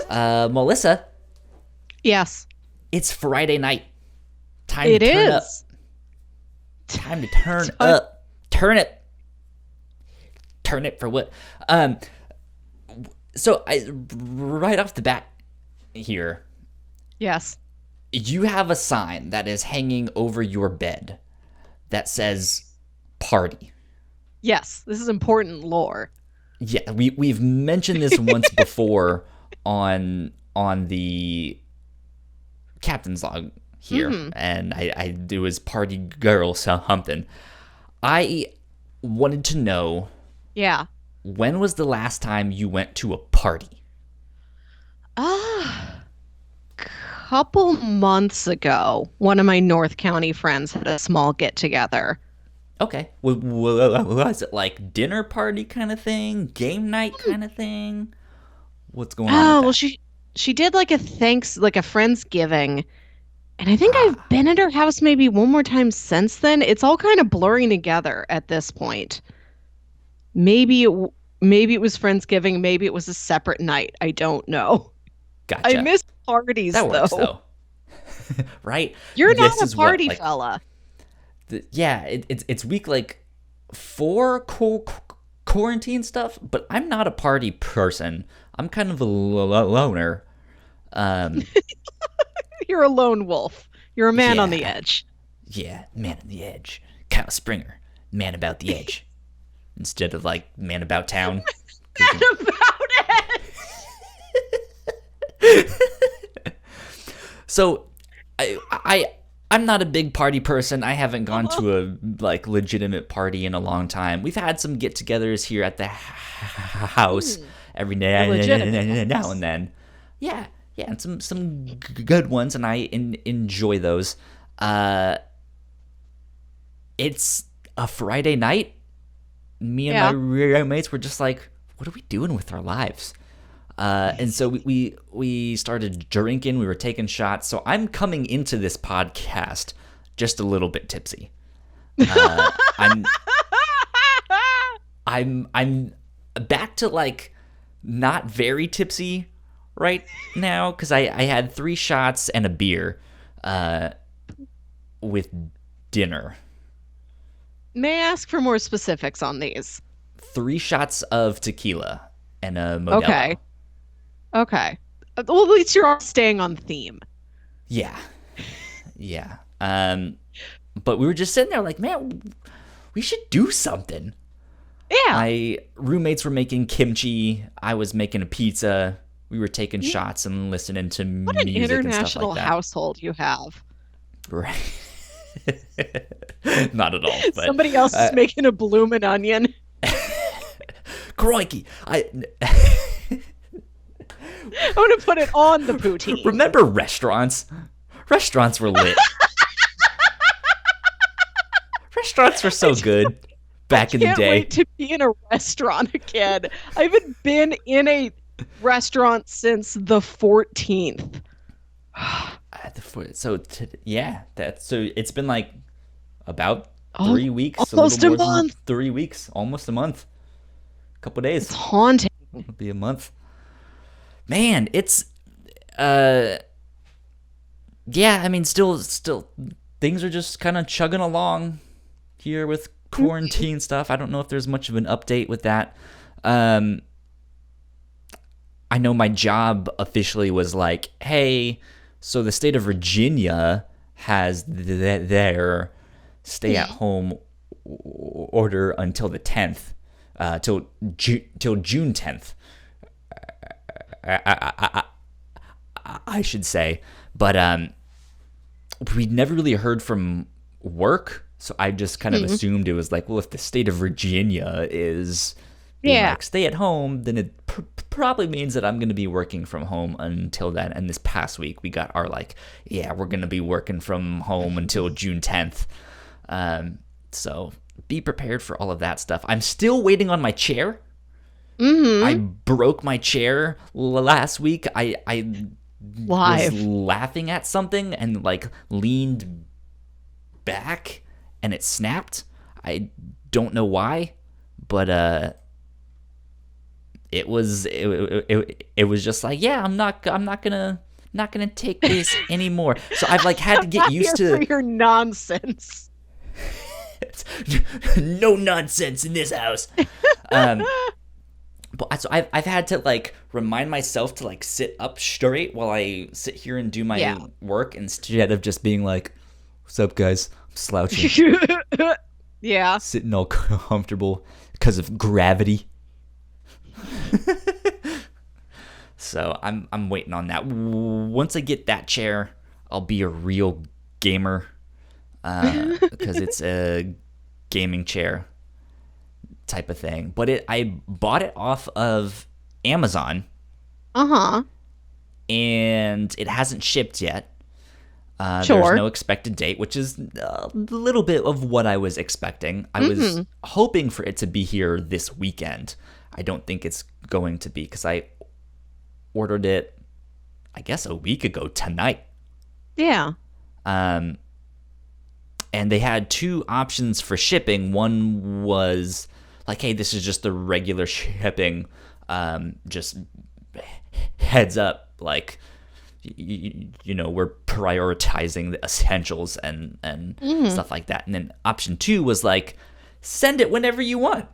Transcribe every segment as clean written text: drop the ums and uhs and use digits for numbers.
Melissa, Yes, it's Friday night. Time to it turn up. is. Time to turn Ton- up. Turn it. Turn it for what? Um, so I right off the bat here, yes, you have a sign that is hanging over your bed that says party. yes. This is important lore. Yeah, we've mentioned this once before on the captain's log here, Mm-hmm. and I it was party girl something. I wanted to know, Yeah. when was the last time you went to a party? Ah, couple months ago, one of my North County friends had a small get together. Okay, was it like dinner party kind of thing, game night kind of thing? What's going on with Oh, well, that? she did like like a friendsgiving, and I think I've Ah, been at her house maybe one more time since then. It's all kind of blurring together at this point. Maybe it was friendsgiving, maybe it was a separate night. I don't know. I gotcha. miss parties That works though. though, right? You're This not a is what party like fella. yeah, it's week like four quarantine stuff, but I'm not a party person. I'm kind of a loner. Um, You're a lone wolf. You're a man on the yeah, edge. yeah, man on the edge. Kyle Springer, man about the edge, instead of like man about town. About it. So, I'm not a big party person. I haven't gone to a like legitimate party in a long time. We've had some get-togethers here at the house every A legitimate now house. and then. Yeah, yeah, and some good ones, and I enjoy those. Uh, it's a Friday night. Me and my Yeah. roommates were just like, "What are we doing with our lives?" And so we started drinking. We were taking shots. So I'm coming into this podcast just a little bit tipsy. Uh, I'm I'm back to like not very tipsy right now because I had 3 shots and a beer uh, with dinner. May I ask for more specifics on these? 3 shots of tequila and a Okay. Modelo. Okay. Well, at least you're all staying on theme. Yeah, yeah. But we were just sitting there like, man, we should do something. Yeah. My roommates were making kimchi. I was making a pizza. We were taking You, shots and listening to what an music and stuff like international that. household you have. Right. Not at all, but Somebody else is making a bloomin' onion. crikey. I I'm gonna put it on the poutine. remember restaurants. Restaurants were lit. Restaurants were so good I back in the can't day. wait to be in a restaurant again. I haven't been in a restaurant since the 14th. So yeah, that's so it's been like about Oh, 3 weeks, a little almost a more than month. 3 weeks, almost a month, a couple It's days. haunting. It'll be a month. Man, it's uh yeah, I mean still things are just kind of chugging along here with quarantine stuff. I don't know if there's much of an update with that. Um I know my job officially was like, "Hey, so the state of Virginia has their stay at home order until the 10th, till June 10th, I should say." But we never really heard from work, so I just kind of assumed it was like, well, if the state of Virginia is being Yeah. like stay at home, then it probably means that I'm going to be working from home until then. And this past week, we got our like, yeah, we're going to be working from home until June 10th. So be prepared for all of that stuff. I'm still waiting on my chair. I Mm-hmm. broke my chair last week. I was Live. laughing at something and like leaned back and it snapped. I don't know why, but it was just like, yeah, I'm not gonna take this anymore. So I've like had to get Not here used for to your nonsense. no nonsense in this house. Um, but so I've had to like remind myself to like sit up straight while I sit here and do my Yeah. work instead of just being like, "What's up, guys? I'm slouching, Yeah. sitting all comfortable because of gravity." So I'm waiting on that. Once I get that chair, I'll be a real gamer because it's a gaming chair type of thing. But I bought it off of Amazon Uh-huh. and it hasn't shipped yet. There's Sure. no expected date, which is a little bit of what I was expecting. I was Mm-hmm. hoping for it to be here this weekend. I don't think it's going to be because I ordered it, I guess, a week ago tonight. Yeah. Um, and they had two options for shipping. One was like, hey, this is just the regular shipping. Just heads up, like, we're prioritizing the essentials and stuff like that. And then option two was like, send it whenever you want.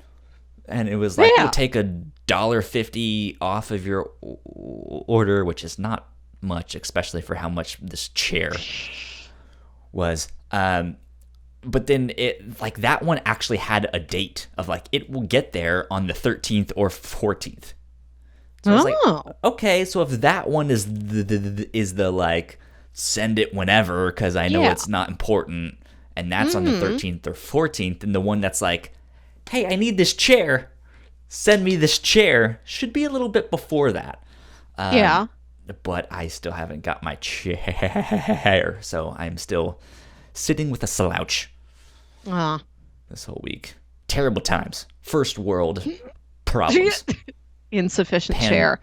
And it was like, Yeah. we'll take $1.50 off of your order, which is not much, especially for how much this chair was. But then it like that one actually had a date of like it will get there on the 13th or 14th. So I was like, okay, so if that one is the like send it whenever because I know Yeah. it's not important, and that's on the 13th or 14th, and the one that's like, hey, I need this chair, send me this chair, should be a little bit before that. Yeah. But I still haven't got my chair, so I'm still sitting with a slouch Ah. this whole week. Terrible times. First world problems. Insufficient chair.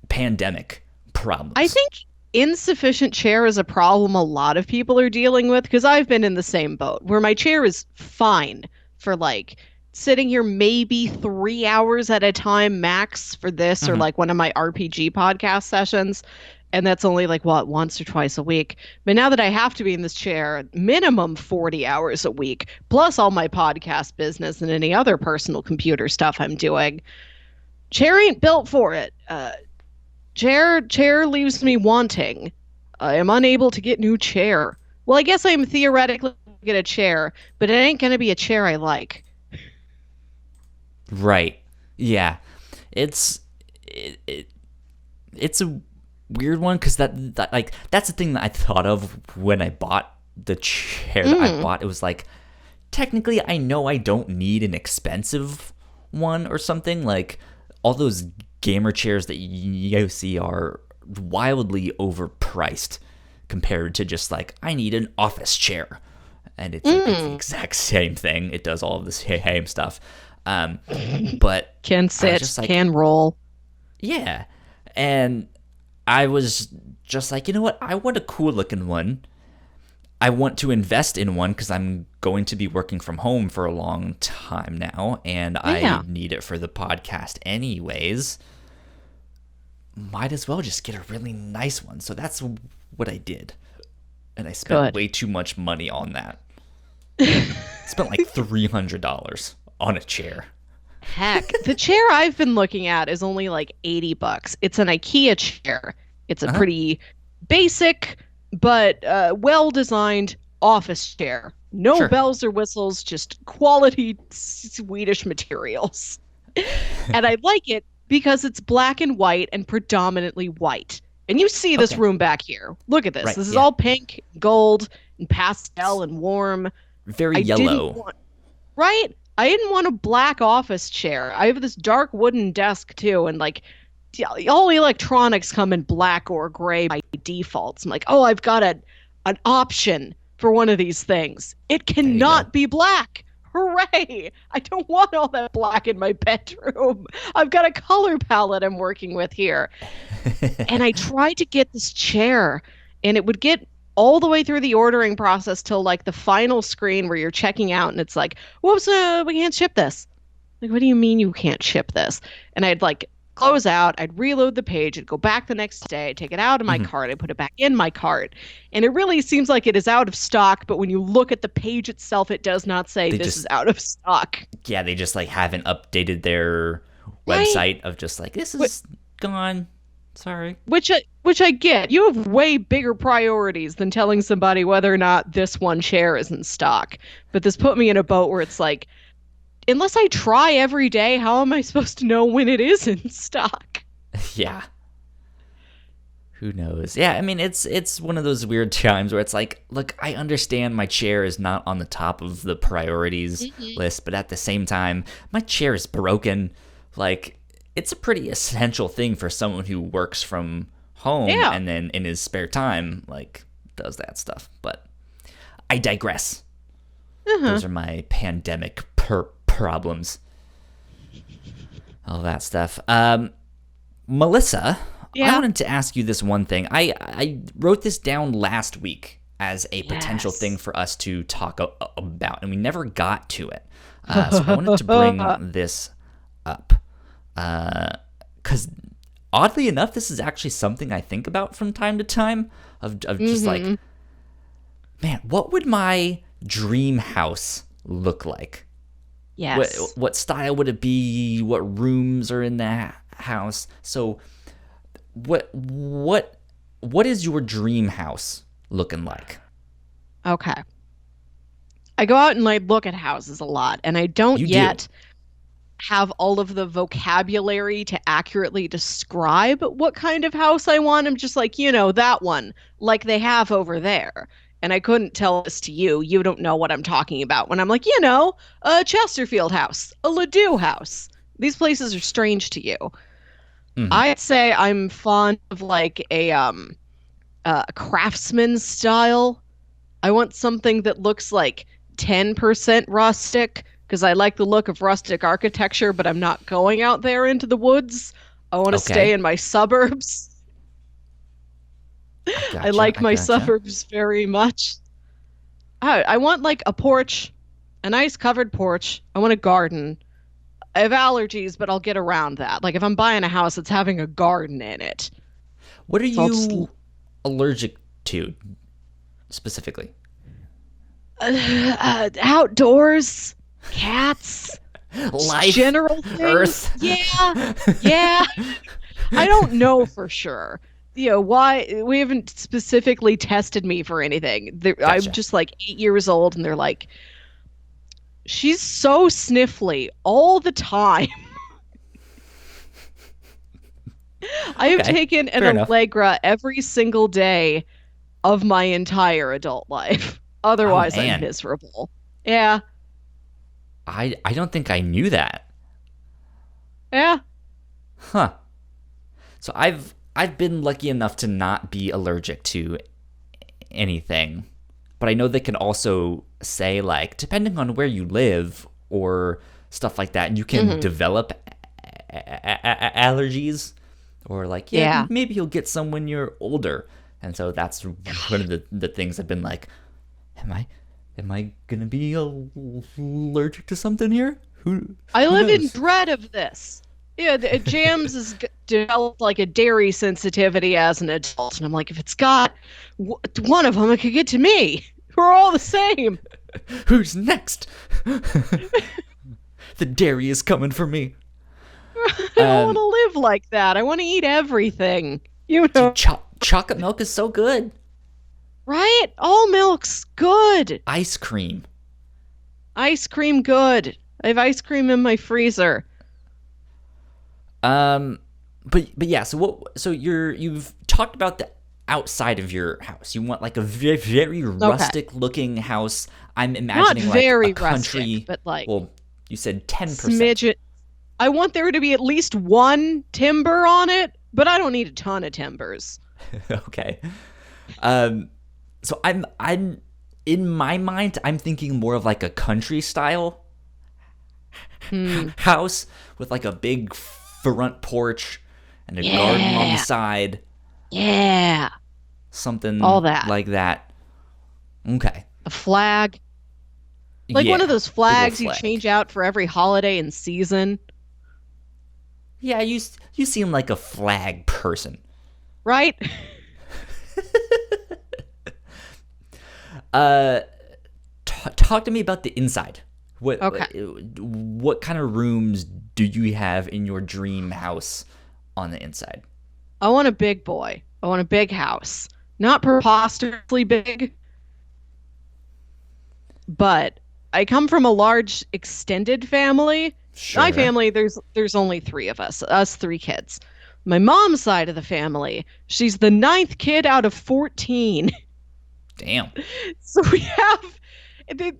Pandemic problems. I think insufficient chair is a problem a lot of people are dealing with because I've been in the same boat where my chair is fine for like sitting here maybe 3 hours at a time max for this or like one of my RPG podcast sessions. And that's only like what, once or twice a week. But now that I have to be in this chair, minimum 40 hours a week, plus all my podcast business and any other personal computer stuff I'm doing, chair ain't built for it. Chair leaves me wanting. I am unable to get new chair. Well, I guess I'm theoretically gonna get a chair, but it ain't gonna be a chair I like. Right. Yeah. It's it's a weird one because that like that's the thing that I thought of when I bought the chair that I bought. It was like technically I know I don't need an expensive one or something. Like all those gamer chairs that you see are wildly overpriced compared to just like I need an office chair, and it's like it's the exact same thing. It does all of the same stuff. But Can I was sit, just like, can roll. yeah. And I was just like, you know what? I want a cool looking one. I want to invest in one because I'm going to be working from home for a long time now, and Yeah. I need it for the podcast anyways. Might as well just get a really nice one. So that's what I did. And I spent Good. way too much money on that. Spent like $300 on a chair. Heck, the chair I've been looking at is only like $80. It's an IKEA chair. It's a pretty basic but well-designed office chair. No Sure. bells or whistles, just quality Swedish materials. And I like it because it's black and white and predominantly white. And you see this Okay. room back here. Look at this. Right, This is yeah. all pink, gold, and pastel and warm. Very I didn't yellow. want- right? I didn't want a black office chair. I have this dark wooden desk too, and like all electronics come in black or gray by default. So I'm like, oh, I've got an option for one of these things. It you go. cannot be black. Hooray! I don't want all that black in my bedroom. I've got a color palette I'm working with here. And I tried to get this chair, and it would get all the way through the ordering process till like the final screen where you're checking out, and it's like, whoops, we can't ship this. Like, what do you mean you can't ship this? And I'd like close out, I'd reload the page, I'd go back the next day, take it out of my Hmm. cart, I put it back in my cart. And it really seems like it is out of stock, but when you look at the page itself, it does not say They this is just, out of stock. yeah, they just like haven't updated their Right? website of just like this is gone. Sorry. Which I get. You have way bigger priorities than telling somebody whether or not this one chair is in stock. But this put me in a boat where it's like, unless I try every day, how am I supposed to know when it is in stock? Yeah. Who knows? Yeah, I mean it's one of those weird times where it's like, look, I understand my chair is not on the top of the priorities Hmm. list, but at the same time, my chair is broken. Like, it's a pretty essential thing for someone who works from home Yeah. and then in his spare time like does that stuff. But I digress. Uh-huh. Those are my pandemic problems. All that stuff. Melissa, I Yeah. wanted to ask you this one thing. I wrote this down last week as a potential thing Yes. for us to talk about, and we never got to it. So I wanted to bring this up. Because oddly enough, this is actually something I think about from time to time of just like, Hmm. man, what would my dream house look like? What Yes. what style would it be? What rooms are in the house? So what is your dream house looking like? Okay. I go out and I look at houses a lot, and I don't You do. yet have all of the vocabulary to accurately describe what kind of house I want. I'm just like, that one, like they have over there. And I couldn't tell this to you. You don't know what I'm talking about when I'm like, a Chesterfield house, a Ledoux house. These places are strange to you. Hmm. I'd say I'm fond of like a craftsman style. I want something that looks like 10% rustic because I like the look of rustic architecture, but I'm not going out there into the woods. I want to stay Okay. in my suburbs. I I gotcha. like I my gotcha. suburbs very much. I want like a porch, a nice covered porch. I want a garden. I have allergies, but I'll get around that. Like if I'm buying a house, it's having a garden in it. What are So I'll just you allergic to specifically? outdoors, cats, just Life, general things. Earth. Yeah, yeah. I don't know for sure. Why we haven't specifically tested me for anything. I'm Gotcha. just like 8 years old, and they're like, she's so sniffly all the time. I have Okay. taken an Fair enough. Allegra every single day of my entire adult life. Oh Otherwise, I'm man, miserable. Yeah, I don't think I knew that. yeah. Huh. So I've been lucky enough to not be allergic to anything, but I know they can also say like depending on where you live or stuff like that, you can Hmm. develop allergies or like yeah Yeah. maybe you'll get some when you're older, and so that's one of the things I've been like, am I gonna be allergic to something here? I Who live in knows? dread of this. Yeah, Jams has developed like a dairy sensitivity as an adult, and I'm like, if it's got one of them, it could get to me. We're all the same. Who's next? The dairy is coming for me. I don't want Um, to live like that. I want to eat everything. dude, chocolate milk is so good. Right? All milk's good. Ice cream. Ice cream good. I have ice cream in my freezer. Um, but yeah. So what? So you've talked about the outside of your house. You want like a very Okay. rustic looking house. I'm Not imagining like a very rustic, country. but like Well, you said 10%. smidget. I want there to be at least one timber on it, but I don't need a ton of timbers. Okay. Um, so I'm in my mind, I'm thinking more of like a country style Hmm. house with like a big front porch and a garden on the Yeah. side, Yeah. All something that. like that. Okay. A flag. Like one of Yeah. those Big old flags you flag. change out for every holiday and season. Yeah, you seem like a flag person. right? Uh, talk to me about the inside. What Okay. what kind of rooms do you have in your dream house on the inside? I want a big boy. I want a big house. Not preposterously big, but I come from a large extended family. My Sure. family, there's only three of us three kids. My mom's side of the family, she's the ninth kid out of 14. Damn. So we have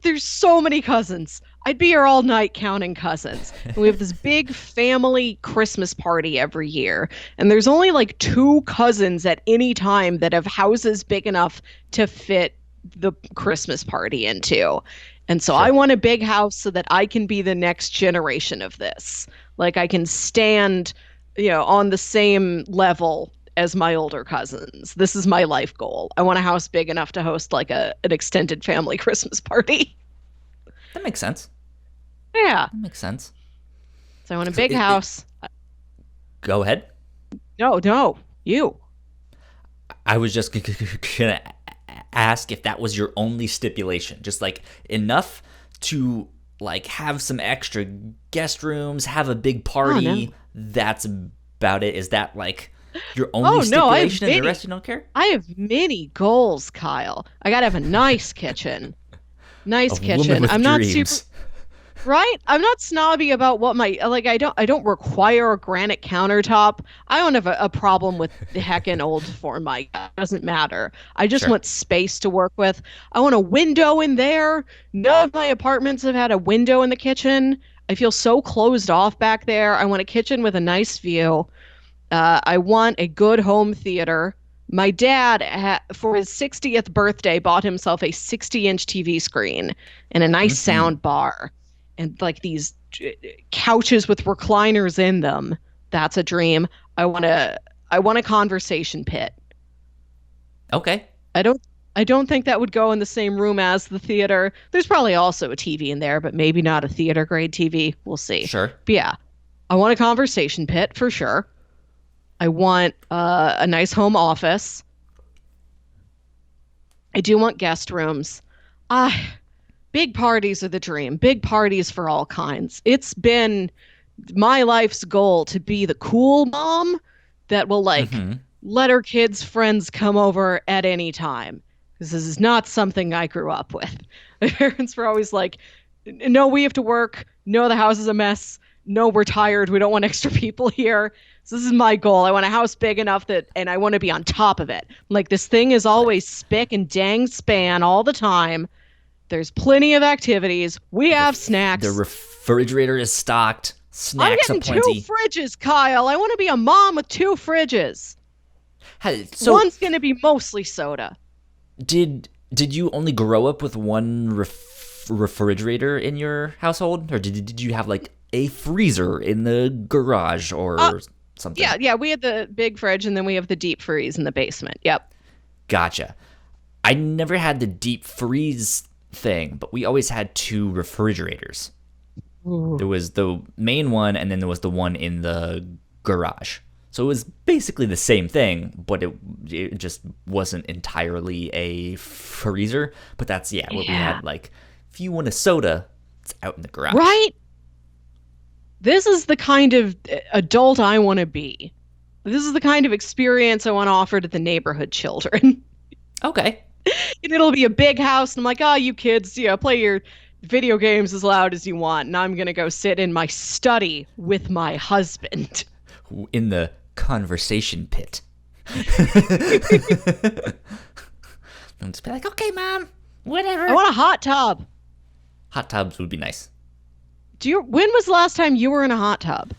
there's so many cousins. I'd be here all night counting cousins. And we have this big family Christmas party every year. And there's only like two cousins at any time that have houses big enough to fit the Christmas party into. And so I Sure. want a big house so that I can be the next generation of this. Like I can stand, on the same level as my older cousins. This is my life goal. I want a house big enough to host like an extended family Christmas party. That makes sense. Yeah. That makes sense. So I want a So big house. go ahead. No, you. I was just gonna ask if that was your only stipulation, just like enough to like have some extra guest rooms, have a big Oh no. party. That's about it. Is that like your Oh only no, stipulation, and the rest you don't care? I have many goals, Kyle. I gotta have a nice kitchen. A Nice woman kitchen. with I'm not super dreams. right. I'm not snobby about what my like. I don't require a granite countertop. I don't have a problem with the heckin' old form. It doesn't matter. I just Sure. want space to work with. I want a window in there. None of my apartments have had a window in the kitchen. I feel so closed off back there. I want a kitchen with a nice view. I want a good home theater. My dad, for his 60th birthday, bought himself a 60-inch TV screen and a nice Hmm. sound bar and like these couches with recliners in them. That's a dream. I want a I want a conversation pit. Okay. I don't I don't think that would go in the same room as the theater. There's probably also a TV in there, but maybe not a theater grade TV. We'll see. Sure. But yeah, I want a conversation pit for sure. I want a nice home office. I do want guest rooms. Ah, big parties are the dream. Big parties for all kinds. It's been my life's goal to be the cool mom that will like Hmm. let her kids' friends come over at any time. Because this is not something I grew up with. My parents were always like, no, we have to work. No, the house is a mess. No, we're tired. We don't want extra people here. So this is my goal. I want a house big enough and I want to be on top of it. Like this thing is always spick and dang span all the time. There's plenty of activities. We have The snacks. refrigerator is stocked. I'm Snacks getting two aplenty. fridges, Kyle. I want to be a mom with two fridges. So One's going to be mostly soda. did you only grow up with one refrigerator in your household, or did you have like a freezer in the garage Uh, or something? yeah, we had the big fridge and then we have the deep freeze in the basement. Yep. Gotcha. I never had the deep freeze thing, but we always had two refrigerators. Ooh. There was the main one, and then there was the one in the garage. So it was basically the same thing, but it just wasn't entirely a freezer. But that's what we Yeah. had. Like, if you want a soda, it's out in the garage. Right? This is the kind of adult I want to be. This is the kind of experience I want to offer to the neighborhood children. Okay. And it'll be a big house, and I'm like, oh, you kids, play your video games as loud as you want, and I'm gonna go sit in my study with my husband. In the conversation pit. And just be like, okay, mom, I whatever. want a hot tub. Hot tubs would be nice. When was the last time you were in a hot tub?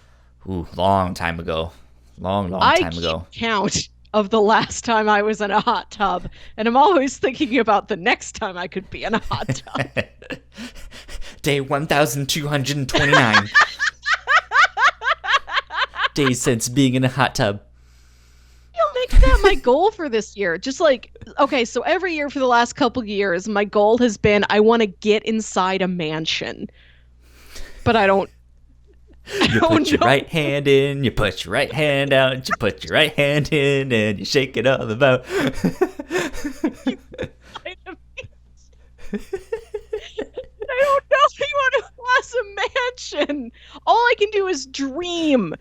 Ooh, long time ago. Long I time keep ago. count of the last time I was in a hot tub, and I'm always thinking about the next time I could be in a hot tub. Day 1229. Days since being in a hot tub. Make that my goal for this year. Just like, okay, so every year for the last couple years, my goal has been I want to get inside a mansion. But I don't You Oh put your no. right hand in, you put your right hand out, you put your right hand in, and you shake it all about. I don't know anyone who has a mansion. All I can do is dream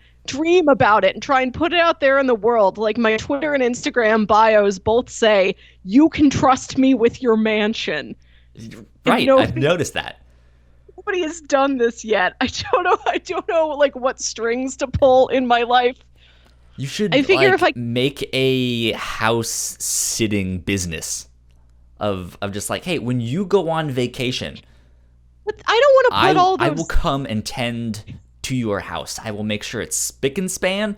about it and try and put it out there in the world. Like my Twitter and Instagram bios both say, "You can trust me with your mansion." And Right, I've noticed that. nobody has done this yet. I don't know. I don't know like what strings to pull in my life. You I should figure if I make a house sitting business of just like, hey, when you go on vacation, I don't want to put all I will those. come and tend to your house. I will make sure it's spick and span.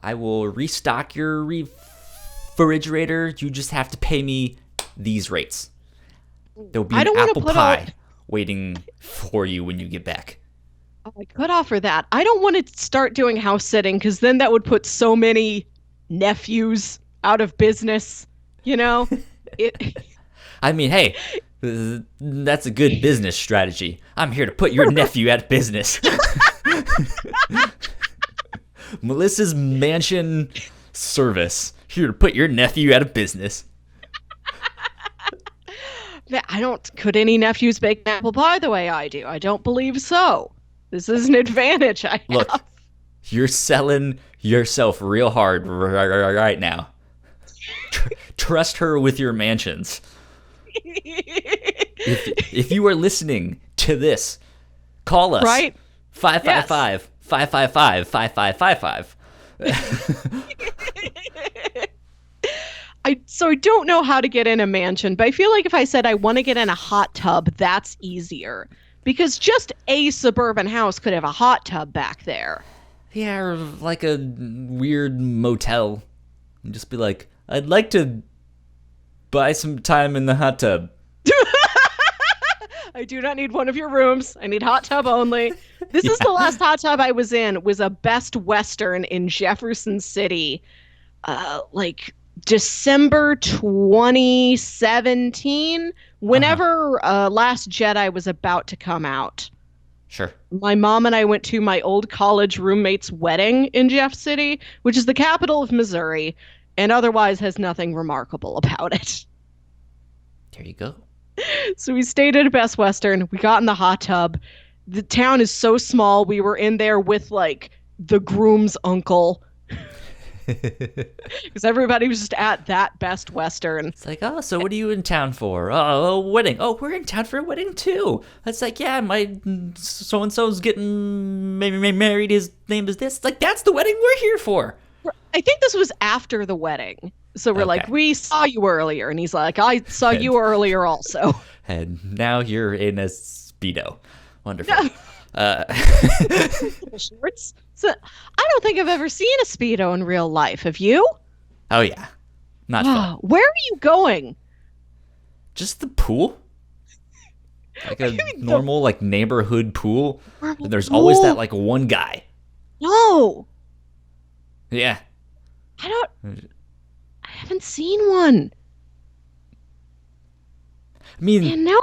I will restock your refrigerator. You just have to pay me these rates. There'll be I an don't want to apple put pie all. waiting for you when you get back. Oh, I could offer that. I don't want to start doing house sitting because then that would put so many nephews out of business. You know, it. I mean, hey, that's a good business strategy. I'm here to put your nephew out of business. Melissa's mansion service, here to put your nephew out of business. I don't. Could any nephews bake an apple pie the way I do? I don't believe so. This is an advantage I Look, have. you're selling yourself real hard right now. Trust her with your mansions. If you are listening to this, call us. Right? 555 555 5555. So I don't know how to get in a mansion, but I feel like if I said I want to get in a hot tub, that's easier. Because just a suburban house could have a hot tub back there. Yeah, or like a weird motel. And just be like, I'd like to buy some time in the hot tub. I do not need one of your rooms. I need hot tub only. This is the last hot tub I was in. It was a Best Western in Jefferson City. Like December 2017, whenever Last Jedi was about to come out. Sure. My mom and I went to my old college roommate's wedding in Jeff City, which is the capital of Missouri, and otherwise has nothing remarkable about it. There you go. So we stayed at a Best Western. We got in the hot tub. The town is so small. We were in there with like the groom's uncle because everybody was just at that Best Western. It's like, oh, so what are you in town for? Oh, a wedding. Oh, we're in town for a wedding too. It's like, yeah, my so-and-so's getting married. His name is this. It's like, that's the wedding we're here for. I think this was after the wedding. So we're like, Okay. we saw you earlier. And he's like, I saw you earlier also. And now you're in a Speedo. Wonderful. Shorts. So I don't think I've ever seen a Speedo in real life. Have you? Oh, yeah. Not fun. Where are you going? Just the pool. Like a normal, like, neighborhood pool. And there's always that, like, one guy. No. Yeah. I haven't seen one. I mean, And now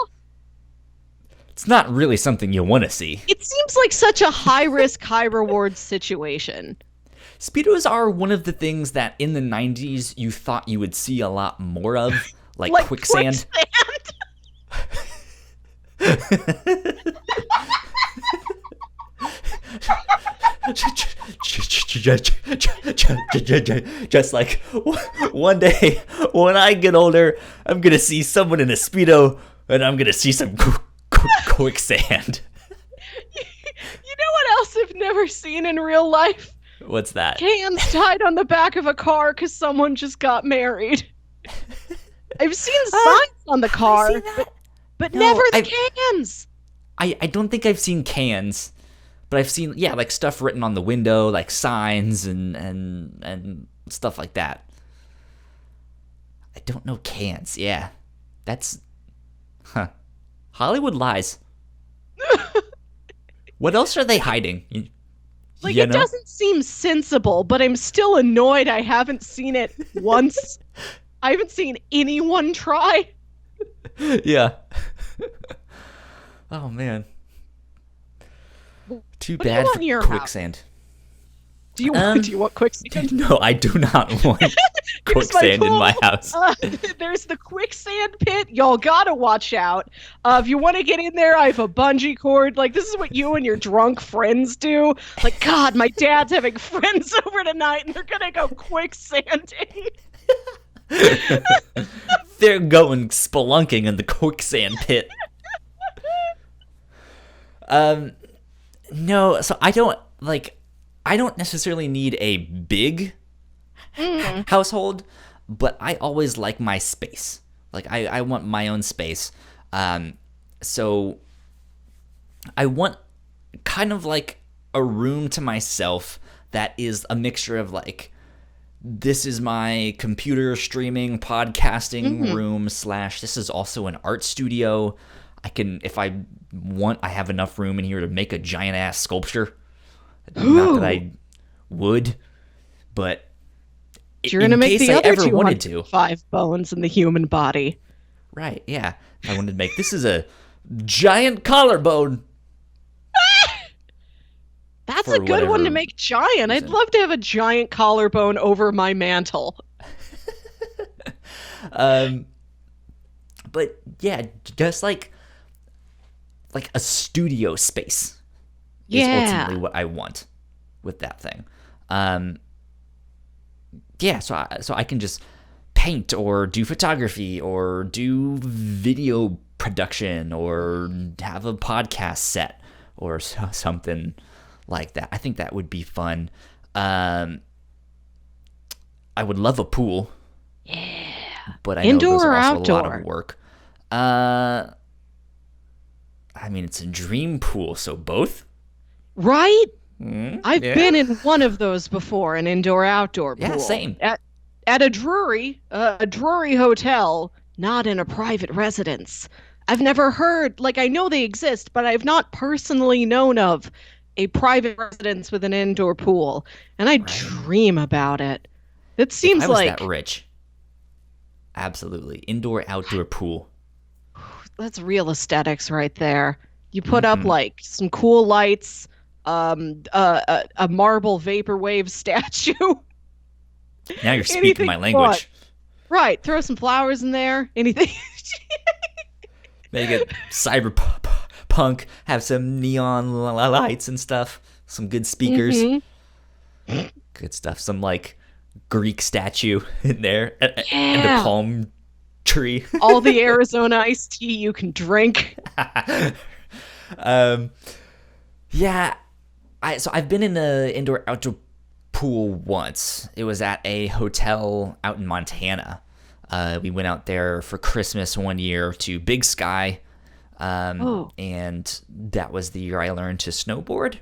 it's not really something you want to see. it seems like such a high risk, high reward situation. Speedos are one of the things that in the 90s you thought you would see a lot more of, like quicksand. Just like one day when I get older, I'm gonna see someone in a Speedo and I'm gonna see some quicksand. You know what else I've never seen in real life? What's that? Cans tied on the back of a car because someone just got married. I've seen signs on the car, but No, never the cans. I don't think I've seen cans, but I've seen, yeah, like stuff written on the window, like signs and stuff like that. I don't know cans. Yeah, that's Hollywood lies. What else are they hiding? Like, it doesn't seem sensible, but I'm still annoyed I haven't seen it once. I haven't seen anyone try. Yeah. Oh man. Too What do you bad want for in your house? quicksand. Do you want? Do you want quicksand? No, I do not want Here's my quicksand in my pool. house. There's the quicksand pit. Y'all gotta watch out. If you want to get in there, I have a bungee cord. Like, this is what you and your drunk friends do. Like, God, my dad's having friends over tonight, and they're gonna go quicksanding. They're going spelunking in the quicksand pit. No, so I don't necessarily need a big household, but I always like my space. Like I want my own space. So I want kind of like a room to myself that is a mixture of like, this is my computer streaming podcasting room / this is also an art studio. I can, if I want, I have enough room in here to make a giant ass sculpture. Not that I would, but You're gonna in make case the I other ever wanted to. 5 bones in the human body. Right, yeah. If I wanted to make, this is a giant collarbone. That's For a good one to whatever make giant. I'd reason. love to have a giant collarbone over my mantle. But yeah, just like a studio space is Yeah. ultimately what I want with that thing. Yeah, so I can just paint or do photography or do video production or have a podcast set or something like that. I think that would be fun. I would love a pool. Yeah. But I Indoor know those are or also a lot outdoor? of work. I mean, it's a dream pool, so both. Right? I've Yeah. been in one of those before, an indoor-outdoor pool. Yeah, same. At a Drury hotel, not in a private residence. I've never heard, like, I know they exist, but I've not personally known of a private residence with an indoor pool, and I dream about it. It seems If I was like that rich. Absolutely. Indoor, outdoor pool. that's real aesthetics right there. You put up like some cool lights, a marble vaporwave statue. Now you're speaking Anything my you language. want. Right, throw some flowers in there. Anything. Make it cyberpunk, have some neon lights and stuff, some good speakers. Good stuff. Some like Greek statue in there and a Yeah. palm tree. All the Arizona iced tea you can drink. Yeah, so I've been in an indoor outdoor pool once. It was at a hotel out in Montana. We went out there for Christmas one year to Big Sky, and that was the year I learned to snowboard.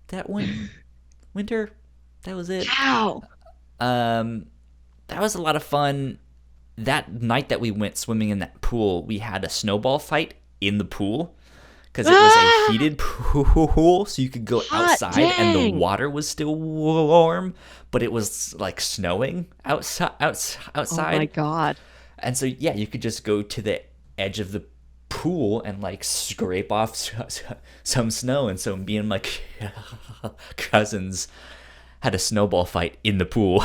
That winter, that was it. Wow. That was a lot of fun. That night that we went swimming in that pool, we had a snowball fight in the pool because it was a heated pool, so you could go outside and the dang. water was still warm, but it was like snowing outside. Oh my God. And so yeah, you could just go to the edge of the pool and like scrape off some snow. And so me and my cousins had a snowball fight in the pool.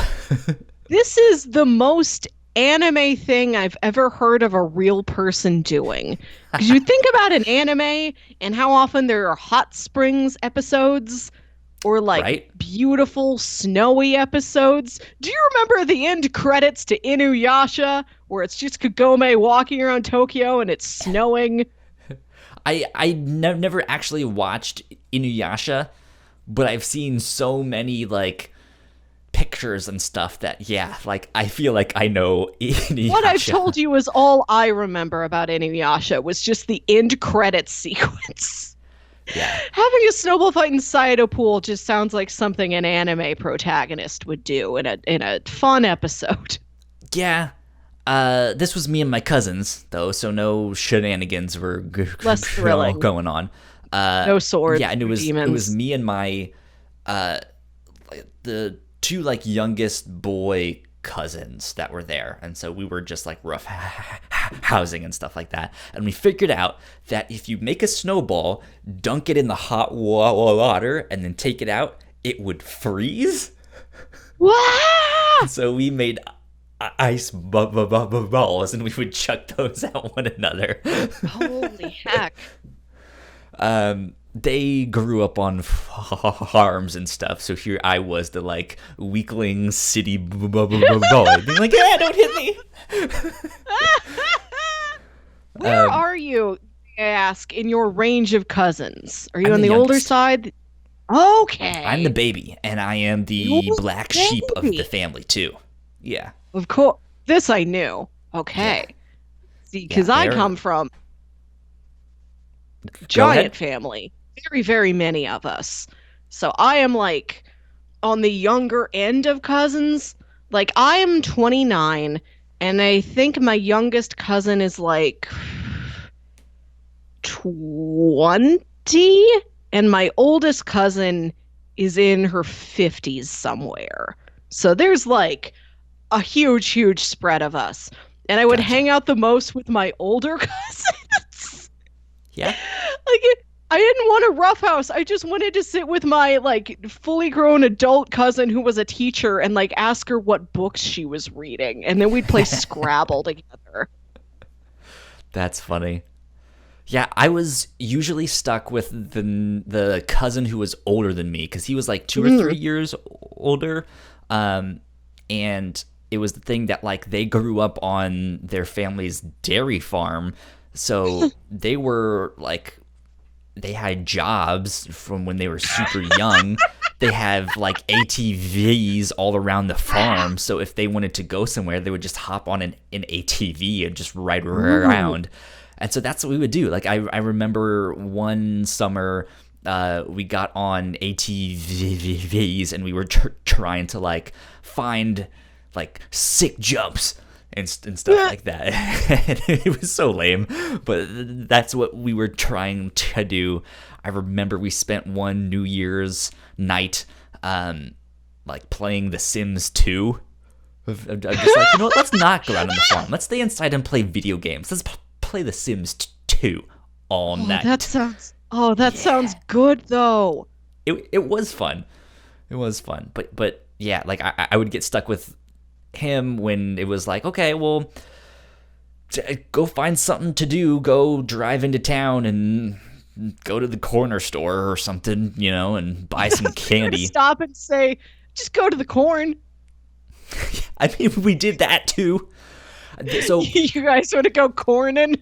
This is the most anime thing I've ever heard of a real person doing. Because you think about an anime and how often there are hot springs episodes or like Right. beautiful snowy episodes. Do you remember the end credits to Inuyasha where it's just Kagome walking around Tokyo and it's snowing? I never actually watched Inuyasha, but I've seen so many like pictures and stuff that yeah, like I feel like I know Inuyasha. What I've told you is all I remember about Inuyasha was just the end credits sequence. Yeah. Having a snowball fight inside a pool just sounds like something an anime protagonist would do in a fun episode. Yeah. This was me and my cousins though, so no shenanigans were Less thrilling. going on. No swords. Yeah, and it or was demons. me and my the two like youngest boy cousins that were there, and so we were just like rough housing and stuff like that. And we figured out that if you make a snowball, dunk it in the hot water, and then take it out, it would freeze. Wow! So we made ice balls, and we would chuck those at one another. Holy heck. They grew up on farms and stuff, so here I was, the like weakling city boy, being like, "Yeah, don't hit me." Where are you, I ask, in your range of cousins? Are you I'm on the the older youngest. side? Okay. I'm the baby, and I am the You're the black sheep of the baby. family too. Yeah, Of course. This I knew. Okay. See, because I they're- come from Go giant ahead. family. Very, very many of us. So I am like on the younger end of cousins. Like I am 29, and I think my youngest cousin is like 20, and my oldest cousin is in her 50s somewhere. So there's like a huge, huge spread of us. And I would Gotcha. hang out the most with my older cousins. Yeah, Like I didn't want a roughhouse. I just wanted to sit with my like fully grown adult cousin who was a teacher and like ask her what books she was reading, and then we'd play Scrabble together. that's funny. Yeah, I was usually stuck with the cousin who was older than me, because he was like 2 or 3 years older, and it was the thing that like they grew up on their family's dairy farm, so they were like, they had jobs from when they were super young. They have like ATVs all around the farm, so if they wanted to go somewhere, they would just hop on an ATV and just ride around. And so that's what we would do. Like I remember one summer, we got on ATVs and we were trying to like find like sick jumps and stuff like that. And it was so lame, but that's what we were trying to do. I remember we spent one New Year's night like playing The Sims 2. I'm just like, you know what, let's not go out on the farm. Let's stay inside and play video games. Let's play The Sims 2 all night. That sounds good though. It was fun. It was fun. But yeah, like I would get stuck with him when it was like, okay, well, go find something to do. Go drive into town and go to the corner store or something, you know, and buy some candy. Stop and say, just go to the corn. I mean, we did that too. So You guys want to go corning?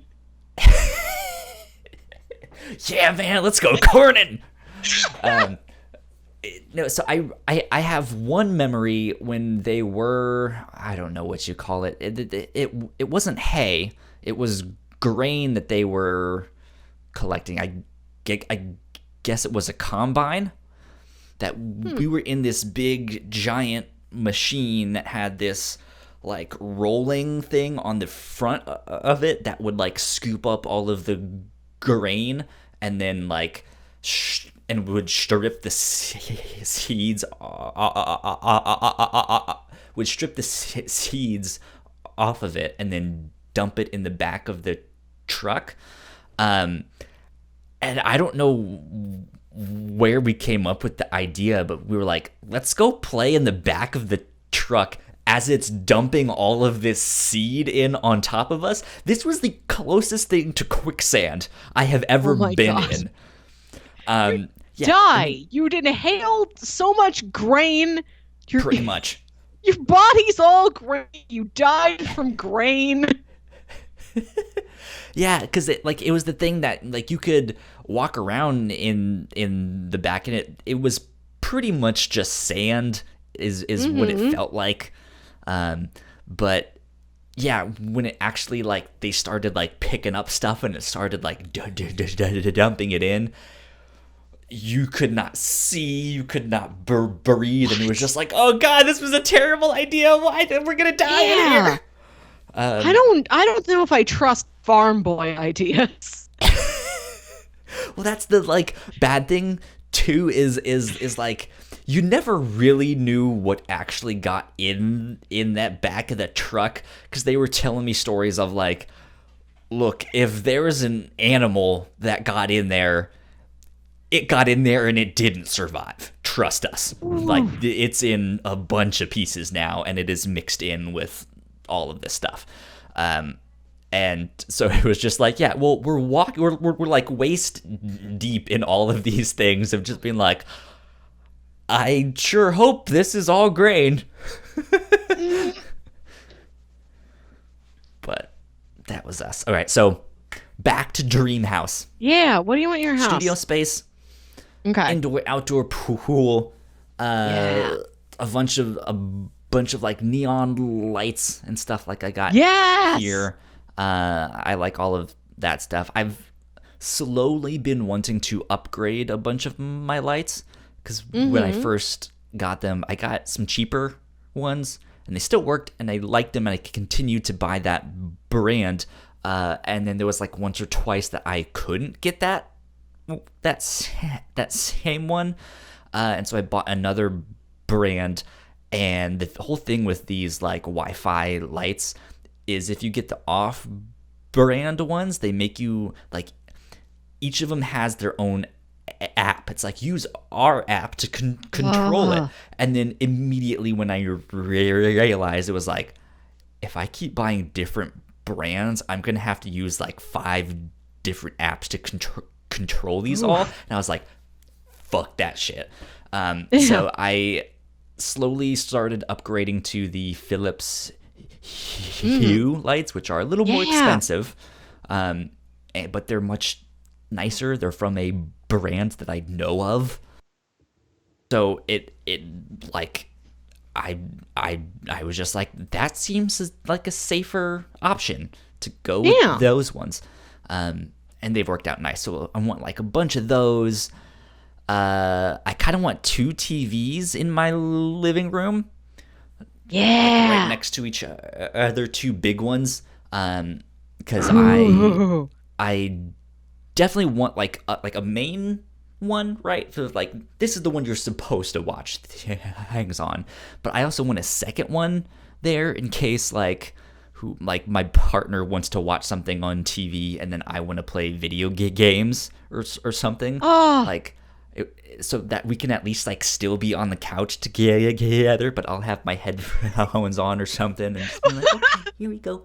yeah, man, let's go corning. No, so I have one memory when they were, I don't know what you call it. It wasn't hay. It was grain that they were collecting. I guess it was a combine. That we were in this big giant machine that had this like rolling thing on the front of it that would like scoop up all of the grain and then like and would strip the seeds off of it and then dump it in the back of the truck. And I don't know where we came up with the idea, but we were like, let's go play in the back of the truck as it's dumping all of this seed in on top of us. This was the closest thing to quicksand I have ever been in. Yeah, Die! You'd inhaled so much grain. pretty much. Your body's all grain. You died from grain. Yeah, because it was the thing that like you could walk around in the back, and it was pretty much just sand is what it felt like. But yeah, when it actually like they started like picking up stuff and it started like dumping it in, you could not see, you could not breathe, and it was just like, oh god, this was a terrible idea. Why we're gonna die in here? I don't know if I trust farm boy ideas. Well, that's the like bad thing too. Is like you never really knew what actually got in that back of the truck, because they were telling me stories of like, look, if there was an animal that got in there, it got in there and it didn't survive. Trust us. Like, it's in a bunch of pieces now, and it is mixed in with all of this stuff. And so it was just like, yeah, well, we're like waist deep in all of these things of just being like, I sure hope this is all grain. But that was us. All right, so back to Dream House. Yeah, what do you want in your house? Studio space. Okay. Indoor, outdoor pool. Yeah. A bunch of like neon lights and stuff like I got here. I like all of that stuff. I've slowly been wanting to upgrade a bunch of my lights, because when I first got them, I got some cheaper ones, and they still worked, and I liked them, and I continued to buy that brand. And then there was like once or twice that I couldn't get that same one, and so I bought another brand. And the whole thing with these like Wi-Fi lights is, if you get the off-brand ones, they make you like, each of them has their own app. It's like, use our app to control it. And then immediately when I realized, it was like, if I keep buying different brands, I'm gonna have to use like 5 different apps to control these all. And I was like, fuck that shit. So I slowly started upgrading to the Philips Hue lights, which are a little more expensive, but they're much nicer. They're from a brand that I know of, so it like, I was just like, that seems like a safer option to go with those ones, and they've worked out nice. So I want like a bunch of those. I kind of want 2 TVs in my living room. Yeah. Like right next to each other, 2 big ones. Because I definitely want like a main one, right? So like, this is the one you're supposed to watch things on. But I also want a second one there in case like my partner wants to watch something on TV and then I want to play video games or something. Like, so that we can at least like still be on the couch together, but I'll have my headphones on or something, and just be like, okay, here we go.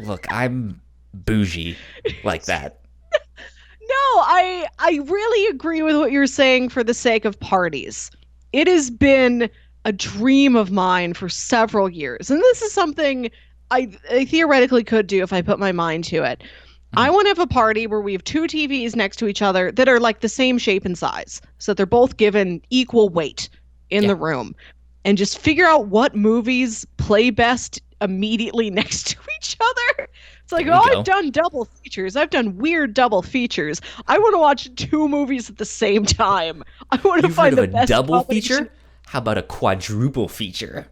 Look, I'm bougie like that. No, I really agree with what you're saying for the sake of parties. It has been a dream of mine for several years, and this is something I theoretically could do if I put my mind to it. I want to have a party where we have 2 TVs next to each other that are like the same shape and size, so that they're both given equal weight in the room, and just figure out what movies play best immediately next to each other. It's like, I've done double features. I've done weird double features. I want to watch 2 movies at the same time. I want to find the best double feature? How about a quadruple feature?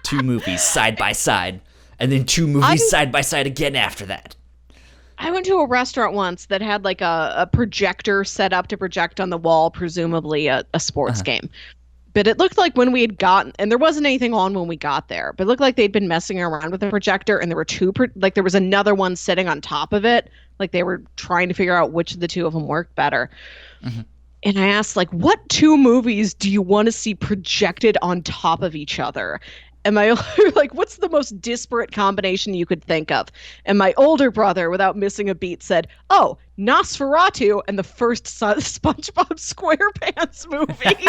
2 movies side by side. And then 2 movies side by side again after that. I went to a restaurant once that had like a projector set up to project on the wall, presumably a sports game. But it looked like when we had gotten, and there wasn't anything on when we got there, but it looked like they'd been messing around with the projector, and there were 2, like there was another one sitting on top of it. Like they were trying to figure out which of the 2 of them worked better. And I asked, like, what 2 movies do you want to see projected on top of each other? And my like, what's the most disparate combination you could think of? And my older brother, without missing a beat, said, "Oh, Nosferatu and the first SpongeBob SquarePants movie."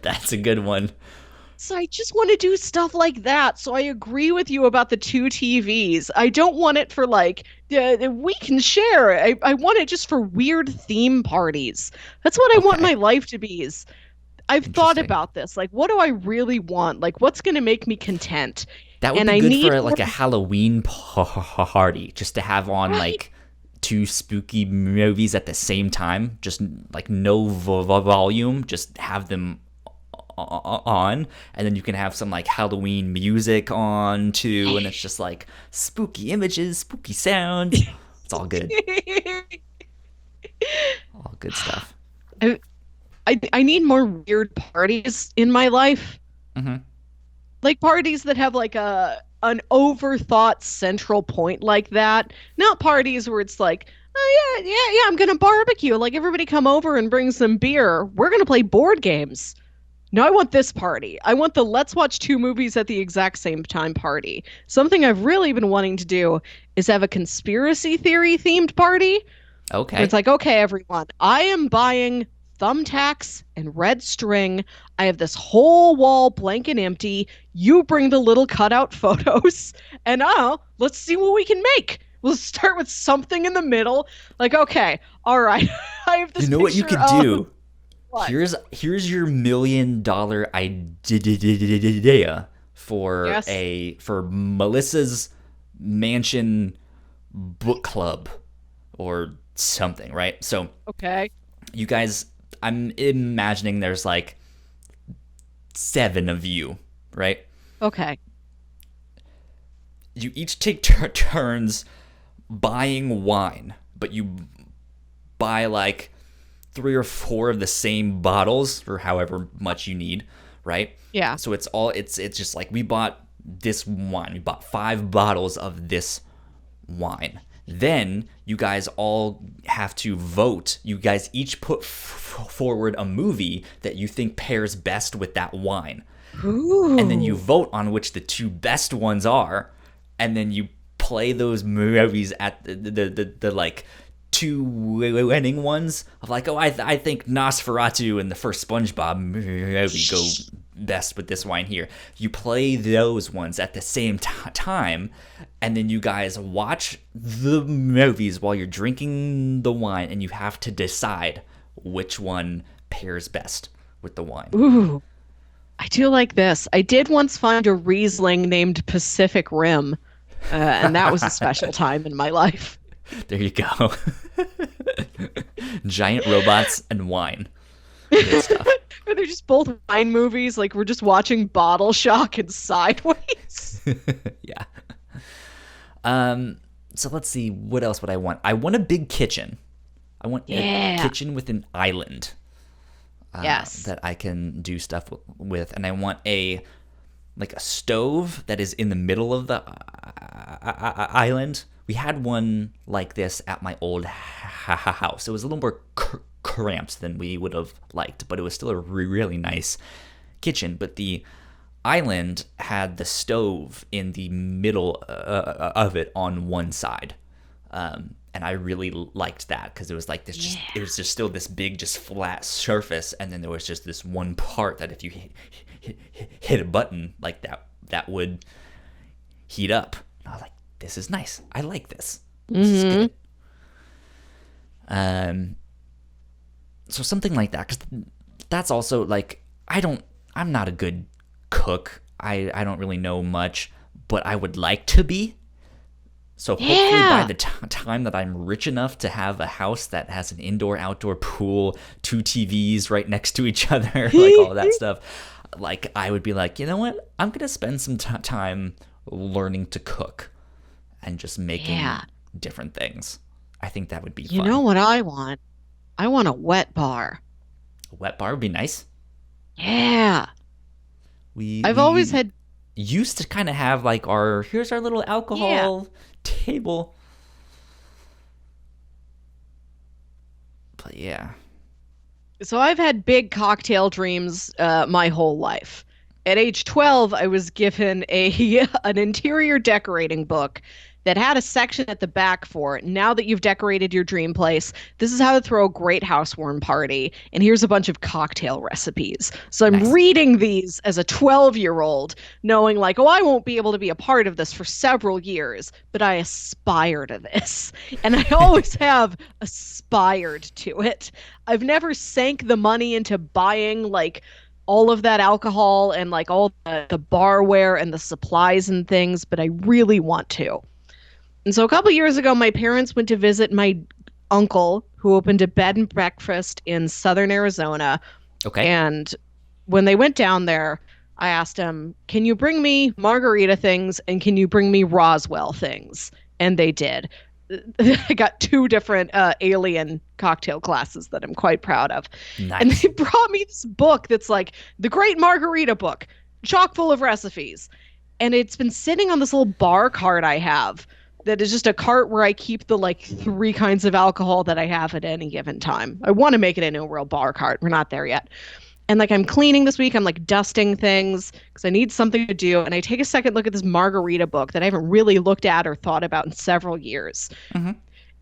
That's a good one. So I just want to do stuff like that. So I agree with you about the 2 TVs. I don't want it for like, we can share. I want it just for weird theme parties. That's what I want my life to be. Is I've thought about this. Like, what do I really want? Like, what's going to make me content? That would be good for like a Halloween party, just to have on like 2 spooky movies at the same time. Just like no volume, just have them on, and then you can have some like Halloween music on too, and it's just like spooky images, spooky sounds. It's all good. All good stuff. I, I need more weird parties in my life. Hmm. Like parties that have like a an overthought central point like that. Not parties where it's like, oh yeah, I'm gonna barbecue. Like everybody come over and bring some beer. We're gonna play board games. No, I want this party. I want the let's watch two movies at the exact same time party. Something I've really been wanting to do is have a conspiracy theory themed party where it's Okay. like, okay, everyone, I am buying thumbtacks and red string. I have this whole wall blank and empty. You bring the little cutout photos, and let's see what we can make. We'll start with something in the middle. Like, okay, all right, I have You this know what you picture could of do? what? Here's your $1 million idea Yes. for Melissa's mansion book club or something, right? So Okay. you guys, I'm imagining there's like 7 of you, right? Okay. You each take turns buying wine, but you buy like 3 or 4 of the same bottles or however much you need, right? Yeah. So it's just like we bought this wine. We bought 5 bottles of this wine. Then you guys all have to vote. You guys each put forward a movie that you think pairs best with that wine. And then you Ooh. vote on which the 2 best ones are, and then you play those movies at the like 2 winning ones of like, oh, I think Nosferatu and the first SpongeBob movie go best with this wine here. You play those ones at the same time, and then you guys watch the movies while you're drinking the wine, and you have to decide which one pairs best with the wine. Ooh. I do like this. I did once find a Riesling named Pacific Rim, and that was a special time in my life. There you go. Giant robots and wine. Good stuff. They're just both wine movies. Like we're just watching Bottle Shock and Sideways. Yeah. So let's see, what else would I want? I want a big kitchen. I want a Yeah. kitchen with an island Yes. that I can do stuff with, and I want a stove that is in the middle of the island. We had one like this at my old house. It was a little more cramped than we would have liked, but it was still a really nice kitchen. But the island had the stove in the middle of it on one side. And I really liked that because it was like this, just it was just still this big, just flat surface, and then there was just this one part that if you hit a button like that would heat up. And I was like, this is nice. I like this. This is good. So something like that, because that's also like I'm not a good cook. I don't really know much, but I would like to be. So hopefully by Yeah. the time that I'm rich enough to have a house that has an indoor-outdoor pool, 2 TVs right next to each other, like all that stuff, like I would be like, you know what? I'm gonna spend some time learning to cook and just making Yeah. different things. I think that would be You fun. know what I want? I want a wet bar. A wet bar would be nice. Yeah. We I've always we had, used to kind of have like here's our little yeah. alcohol table, but yeah. So I've had big cocktail dreams my whole life. At age 12, I was given a an interior decorating book that had a section at the back for now that you've decorated your dream place. This is how to throw a great housewarm party, and here's a bunch of cocktail recipes. So I'm Nice. reading these as a 12-year-old, knowing like, oh, I won't be able to be a part of this for several years, but I aspire to this, and I always have aspired to it. I've never sank the money into buying like all of that alcohol and like all the barware and the supplies and things, but I really want to. And so a couple years ago, my parents went to visit my uncle who opened a bed and breakfast in southern Arizona. Okay. And when they went down there, I asked him, can you bring me margarita things and can you bring me Roswell things? And they did. I got two different alien cocktail classes that I'm quite proud of. And Nice. they brought me this book that's like the Great Margarita Book, chock full of recipes. And it's been sitting on this little bar cart I have that is just a cart where I keep the like three kinds of alcohol that I have at any given time. I want to make it into a real bar cart. We're not there yet. And like I'm cleaning this week, I'm like dusting things because I need something to do. And I take a second look at this margarita book that I haven't really looked at or thought about in several years. Hmm.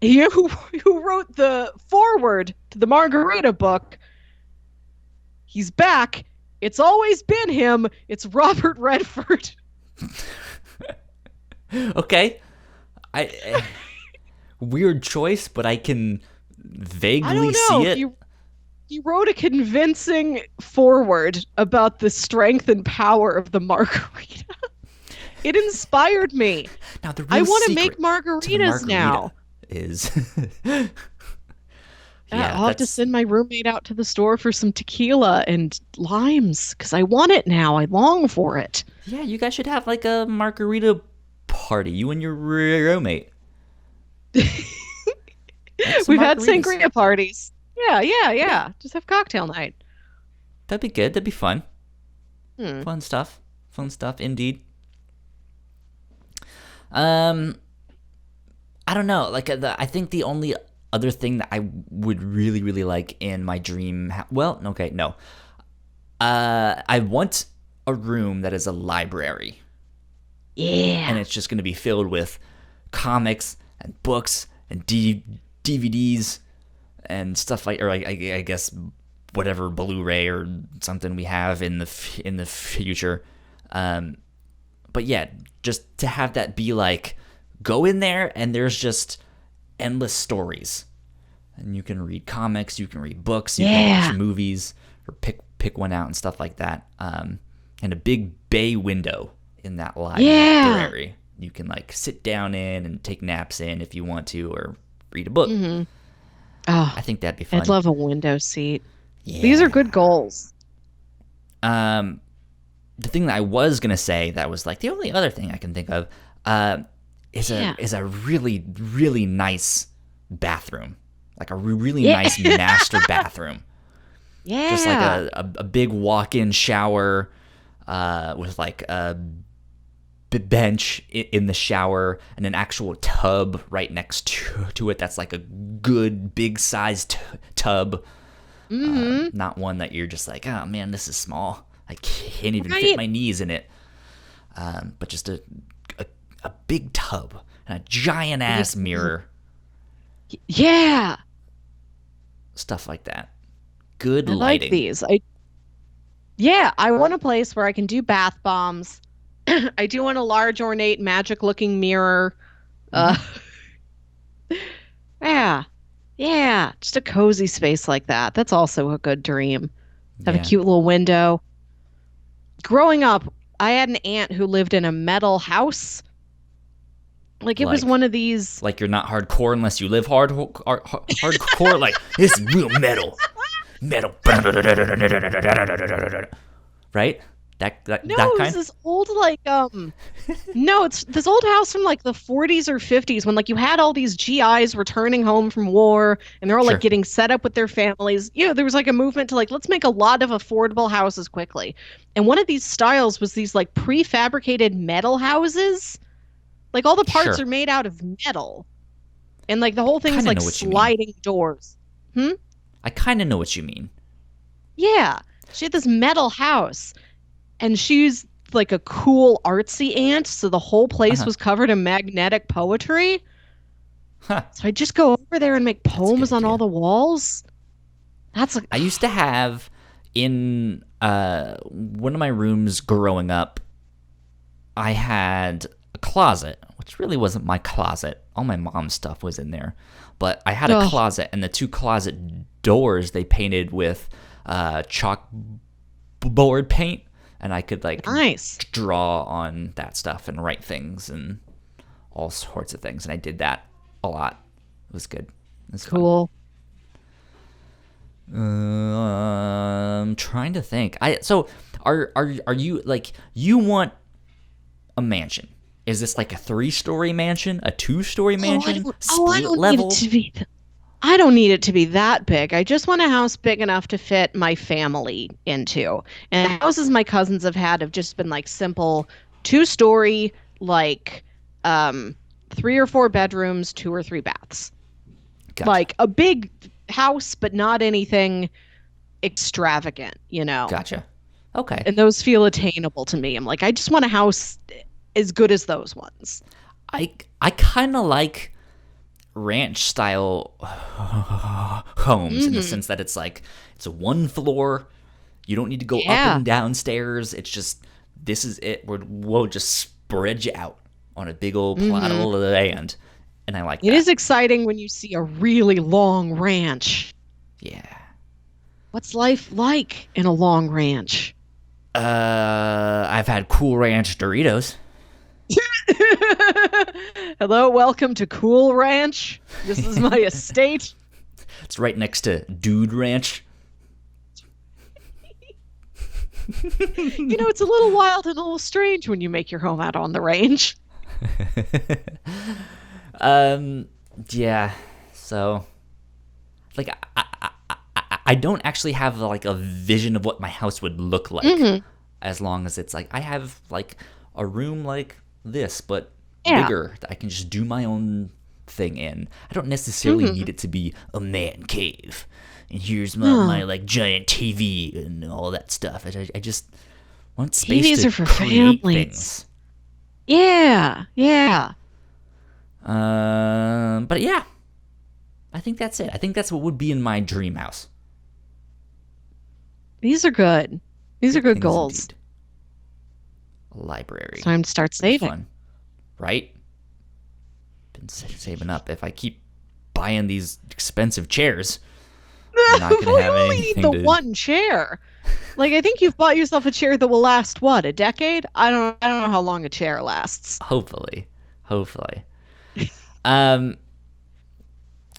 You know who wrote the foreword to the margarita book? He's back. It's always been him. It's Robert Redford. Okay. I weird choice, but I can I vaguely don't know. see it. He wrote a convincing foreword about the strength and power of the margarita. It inspired me. Now the I real want to secret make to the margaritas margarita now. is yeah, I'll have to that's send my roommate out to the store for some tequila and limes because I want it now. I long for it. yeah, you guys should have like a margarita party, you and your roommate. Make some We've had margaritas. sangria parties. Yeah, yeah, yeah. Just have cocktail night. That'd be good. That'd be fun. Hmm. Fun stuff. Fun stuff indeed. Um I don't know. Like I think the only other thing that I would really really like in my dream well, okay, no. I want a room that is a library, and Yeah. it's just going to be filled with comics and books and DVDs and stuff like, or I guess whatever Blu-ray or something we have in the future. Um, but yeah, just to have that be like, go in there and there's just endless stories, and you can read comics, you can read books, you can Yeah. watch movies, or pick one out and stuff like that. And a big bay window in that Yeah. library you can like sit down in and take naps in if you want to, or read a book. Mm-hmm. Oh, I think that'd be I'd fun. love a window seat. These are good Yeah. goals. Um, the thing that I was gonna say that was like the only other thing I can think of, is Yeah. a really really nice bathroom, like a really Yeah. nice master bathroom, just like Yeah. a big walk-in shower, with like a bench in the shower and an actual tub right next to it. That's like a good big sized tub. Mm-hmm. Not one that you're just like, oh man, this is small. I can't even fit Right. my knees in it. But just a, a big tub and a giant ass mirror, Yeah. stuff like that. Good I like lighting. these. I want a place where I can do bath bombs. I do want a large, ornate, magic-looking mirror. Uh, yeah, yeah, just a cozy space like that. That's also a good dream. Have a Yeah. cute little window. Growing up, I had an aunt who lived in a metal house. Like it was Like one of these. like you're not hardcore unless you live hardcore. Like this is real metal, right? No, That it was kind. this old no, it's this old house from like the 40s or 50s when like you had all these GIs returning home from war and they're all like Sure. getting set up with their families. There was like a movement to like let's make a lot of affordable houses quickly. And one of these styles was these like prefabricated metal houses. Like all the parts Sure. are made out of metal. And like the whole thing's Kind of like know what you mean. sliding doors. Hmm? I kind of know what you mean. Yeah. She had this metal house and she's like a cool artsy aunt, so the whole place Uh-huh. was covered in magnetic poetry. Huh. So I just go over there and make That's a good poems on all idea. the walls. That's like I used to have in one of my rooms growing up, I had a closet, which really wasn't my closet. All my mom's stuff was in there. But I had a Ugh. closet, and the two closet doors they painted with chalkboard paint, and I could like nice. draw on that stuff and write things and all sorts of things. And I did that a lot. It was good. It was fun. Cool. I'm trying to think. So are you like, you want a mansion? Is this like a 3-story mansion, a 2-story Oh, mansion, I split don't need it level? to be. I don't need it to be that big. I just want a house big enough to fit my family into. And the houses my cousins have had have just been like simple 2-story, like um 3 or 4 bedrooms, 2 or 3 baths. Gotcha. Like a big house, but not anything extravagant, you know? Gotcha. Okay. And those feel attainable to me. I'm like, I just want a house as good as those ones. I kind of like ranch style homes in the Hmm. sense that it's like it's a 1 floor. You don't need to go up Yeah. and down stairs. It's just this is it. We'll just spread you out on a big old plot of Hmm. land, and I like It that. is exciting when you see a really long ranch. Yeah. What's life like in a long ranch? I've had Cool Ranch Doritos. Hello, welcome to Cool Ranch. This is my estate. It's right next to Dude Ranch. It's a little wild and a little strange when you make your home out on the range. Um, yeah. So, like, I don't actually have like a vision of what my house would look like, Hmm. as long as it's like I have like a room like this, but Yeah. bigger that I can just do my own thing in. I don't necessarily Hmm. need it to be a man cave. And here's my like giant TV and all that stuff. I just want space TVs to are for create families. things. Yeah, yeah. But yeah, I think that's it. I think that's what would be in my dream house. These are good. These are good Things goals. indeed. A library. It's time to start Be saving. fun, right? Been saving up. If I keep buying these expensive chairs, I'm not gonna We have only need anything the to. one chair. Like I think you've bought yourself a chair that will last what, a decade? I don't know how long a chair lasts. Hopefully. Um.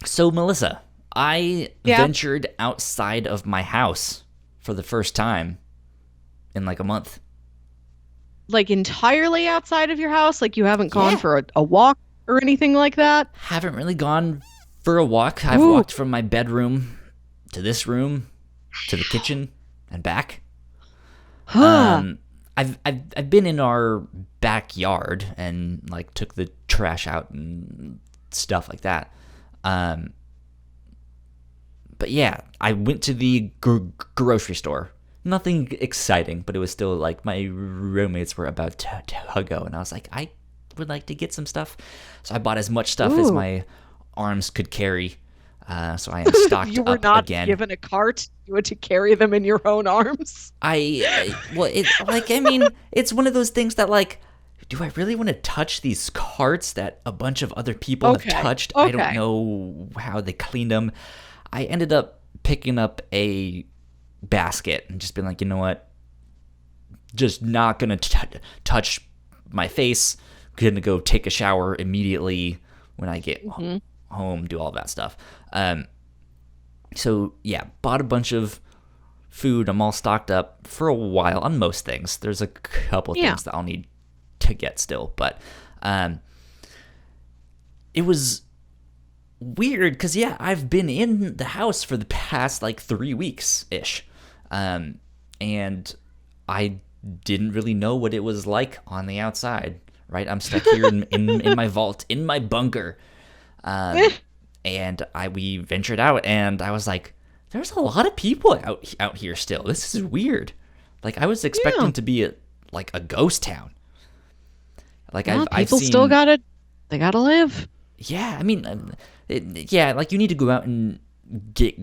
So Melissa, I Yeah. ventured outside of my house for the first time in like a month. Like entirely outside of your house? Like you haven't gone Yeah. for a walk or anything like that? Haven't really gone for a walk. I've Ooh. walked from my bedroom to this room to the kitchen and back. Huh. I've been in our backyard and like took the trash out and stuff like that. But yeah, I went to the grocery store. Nothing exciting, but it was still like my roommates were about to go, and I was like, I would like to get some stuff. So I bought as much stuff as Ooh. my arms could carry. So I am stocked You were up not again. given a cart. You had to carry them in your own arms. Well, it like I mean, it's one of those things that like, do I really want to touch these carts that a bunch of other people Okay, have touched? I don't okay. know how they cleaned them. I ended up picking up a basket and just being like, you know what? Just not gonna touch my face. Gonna go take a shower immediately when I get home. Do all that stuff. So yeah, bought a bunch of food. I'm all stocked up for a while on most things. There's a couple Yeah. things that I'll need to get still, but it was weird because yeah, I've been in the house for the past like 3 weeks ish, and I didn't really know what it was like on the outside. Right, I'm stuck here in my vault, in my bunker, and we ventured out, and I was like, there's a lot of people out here still. This is weird. Like I was expecting Yeah. to be like a ghost town. Like Well, I've people seen, still they gotta live. yeah, I mean, yeah, like you need to go out and get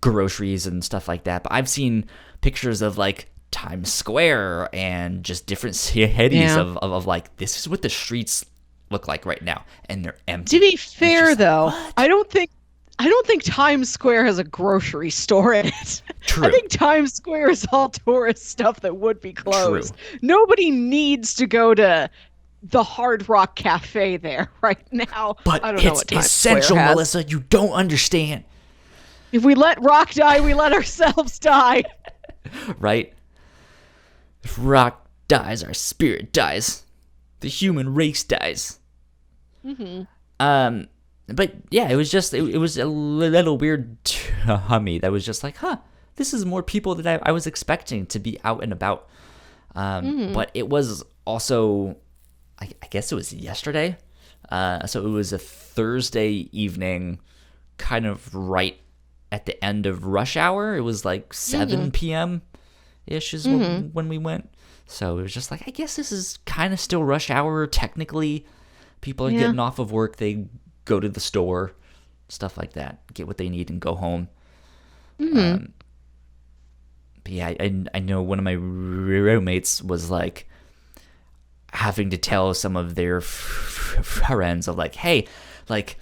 groceries and stuff like that. But I've seen pictures of like Times Square and just different cities Yeah. of like, this is what the streets look like right now, and they're empty. To be fair, just like, though, what? I don't think Times Square has a grocery store in it. True. I think Times Square is all tourist stuff that would be closed. Nobody needs to go to the Hard Rock Cafe there right now. But I don't know it's what Times essential, Square has. Melissa. You don't understand, If we let rock die, we let ourselves die. right? If rock dies, our spirit dies. the human race dies. Mm-hmm. But yeah, it was just it was a little weird to me. That was just like, this is more people than I was expecting to be out and about. But it was also, I guess it was yesterday. So it was a Thursday evening, kind of right at the end of rush hour. It was like 7 p.m. ish is when we went. So it was just like, I guess this is kind of still rush hour. Technically, people are getting off of work. They go to the store, stuff like that, get what they need and go home. But yeah, I know one of my roommates was like having to tell some of their friends of like, hey, like,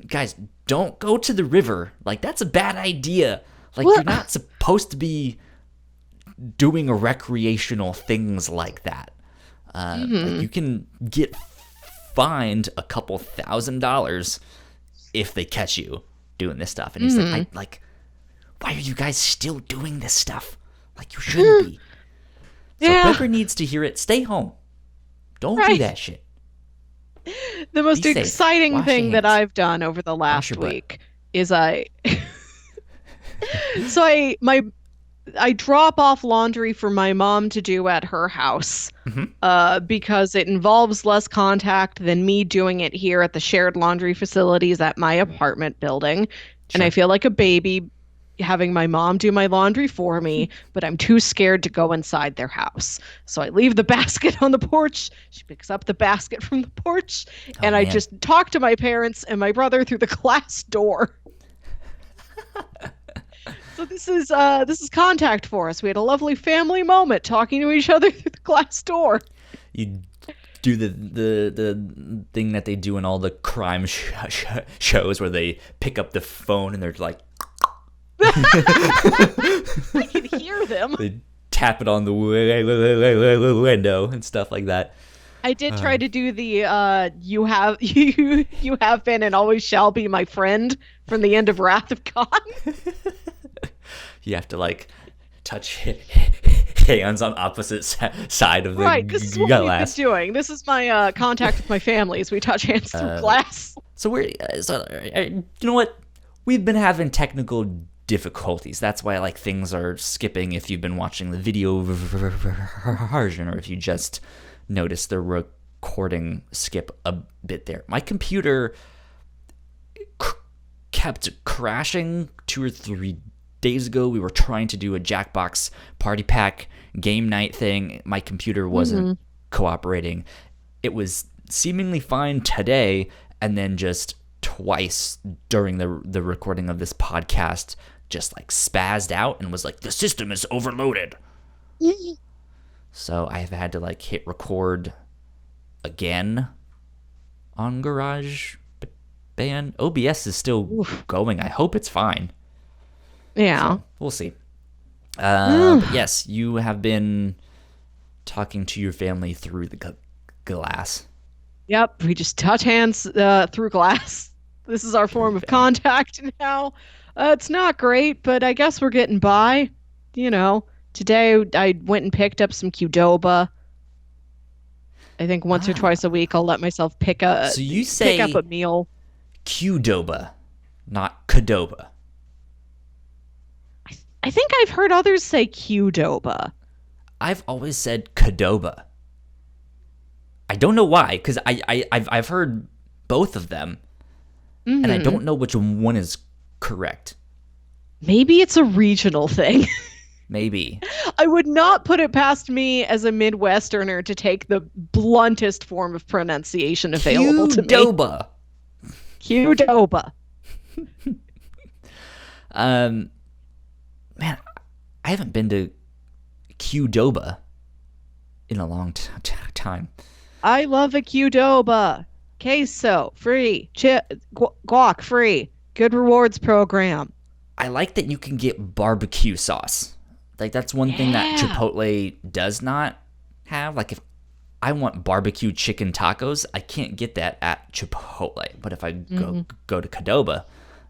guys, don't go to the river. Like, that's a bad idea. Like, you're not supposed to be doing recreational things like that. Like, you can get fined a couple $1,000s if they catch you doing this stuff. And he's like, why are you guys still doing this stuff? Like, you shouldn't be. So whoever needs to hear it, stay home. Don't do that shit. The most exciting thing that I've done over the last week is I drop off laundry for my mom to do at her house because it involves less contact than me doing it here at the shared laundry facilities at my apartment building. Sure. And I feel like a baby having my mom do my laundry for me, but I'm too scared to go inside their house. So I leave the basket on the porch. She picks up the basket from the porch, and I just talk to my parents and my brother through the glass door. So this is contact for us. We had a lovely family moment talking to each other through the glass door. You do the thing that they do in all the crime shows where they pick up the phone and they're like, I can hear them. They tap it on the window and stuff like that. I did try to do the you have been and always shall be my friend from the end of Wrath of God. You have to like touch hands on opposite side of the glass. Right, this is what we've been doing. This is my contact with my family as we touch hands through glass. So you know what? We've been having technical difficulties. That's why like things are skipping if you've been watching the video version or if you just noticed the recording skip a bit there. My computer kept crashing 2 or 3 days ago. We were trying to do a Jackbox party pack game night thing. My computer wasn't cooperating. It was seemingly fine today, and then just twice during the recording of this podcast just like spazzed out and was like, the system is overloaded. So I have had to like hit record again on GarageBand. OBS is still going. I hope it's fine. Yeah. So we'll see. But yes, you have been talking to your family through the glass. Yep, we just touch hands through glass. This is our form of contact now. It's not great, but I guess we're getting by. You know, today I went and picked up some Qdoba. I think once or twice a week I'll let myself pick up a meal. Qdoba, not Qdoba. I think I've heard others say Qdoba. I've always said Qdoba. I don't know why, because I've heard both of them, and I don't know which one is correct. Maybe it's a regional thing. Maybe. I would not put it past me as a Midwesterner to take the bluntest form of pronunciation available to me. Qdoba. Qdoba. Man, I haven't been to Qdoba in a long time. I love a Qdoba. Queso free, guac free. Good rewards program. I like that you can get barbecue sauce. Like that's one thing that Chipotle does not have. Like if I want barbecue chicken tacos, I can't get that at Chipotle. But if I go to Qdoba,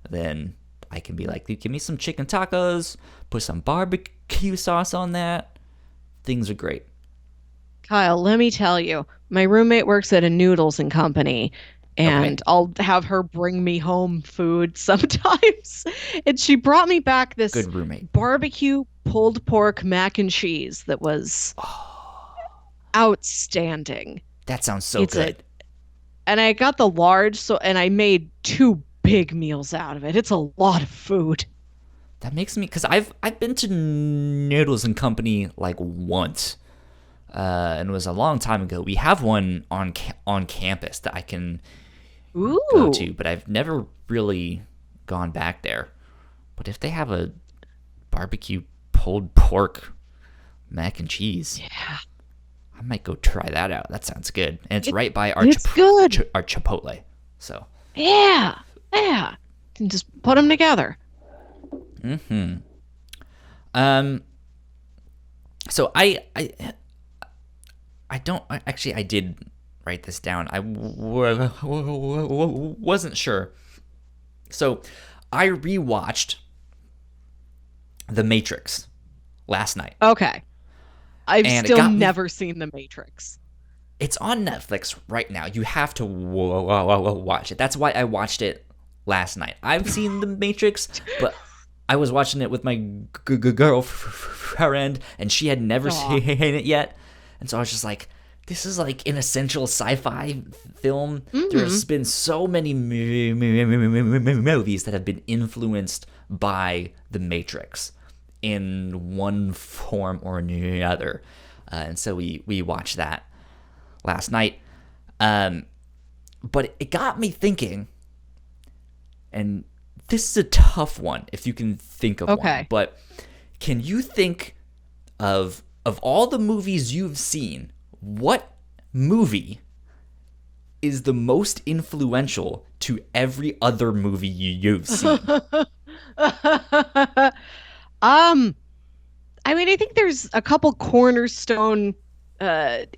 then I can be like, give me some chicken tacos, put some barbecue sauce on that. Things are great. Kyle, let me tell you, my roommate works at a noodles and company, Okay. and I'll have her bring me home food sometimes. And she brought me back this Good roommate. barbecue pulled pork mac and cheese that was outstanding. That sounds so It's a, good. and I got the large, so, and I made two big meals out of it. It's a lot of food. That makes me, because I've been to Noodles and Company like once, and it was a long time ago. We have one on campus that I can go Ooh, to, but I've never really gone back there. But if they have a barbecue pulled pork mac and cheese, yeah, I might go try that out. That sounds good, and it's it, right by our it's good. our Chipotle. So, Yeah, yeah. Can just put them together. um, so I don't actually. I did write this down. I wasn't sure. So I rewatched The Matrix last night, Okay. I've and it still got me. never seen The Matrix. It's on Netflix right now. You have to watch it. That's why I watched it last night. I've seen The Matrix, but I was watching it with my girlfriend, and she had never Aw. seen it yet. And so I was just like, this is like an essential sci-fi film. Hmm. There's been so many movies that have been influenced by The Matrix in one form or another. And so we watched that last night. But it got me thinking, and this is a tough one if you can think of one, Okay. but can you think of all the movies you've seen, what movie is the most influential to every other movie you've seen? um, I mean, I think there's a couple cornerstone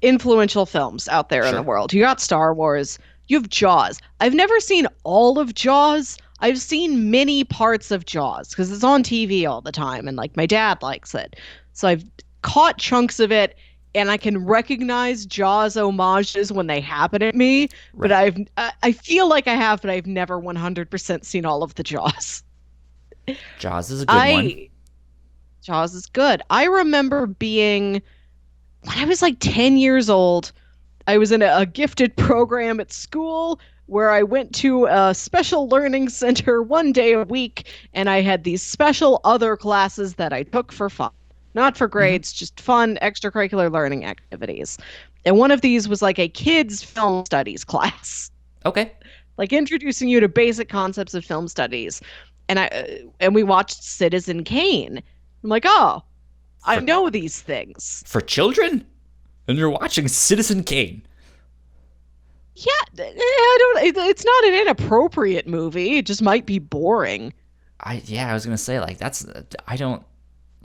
influential films out there in the Sure. world. You got Star Wars, you have Jaws. I've never seen all of Jaws. I've seen many parts of Jaws because it's on TV all the time and like my dad likes it. So I've caught chunks of it and I can recognize Jaws homages when they happen at me, but Right. I feel like I have, but I've never 100% seen all of the Jaws. Jaws is a good one. I Jaws is good. I remember being when I was like 10 years old, I was in a gifted program at school where I went to a special learning center one day a week, and I had these special other classes that I took for fun. Not for Hmm. grades, just fun extracurricular learning activities. And one of these was like a kids' film studies class, Okay. like introducing you to basic concepts of film studies. And we watched Citizen Kane. I'm like, oh, I For know these things. for children? And you're watching Citizen Kane. Yeah, I don't. It's not an inappropriate movie. It just might be boring. I was gonna say like that's I don't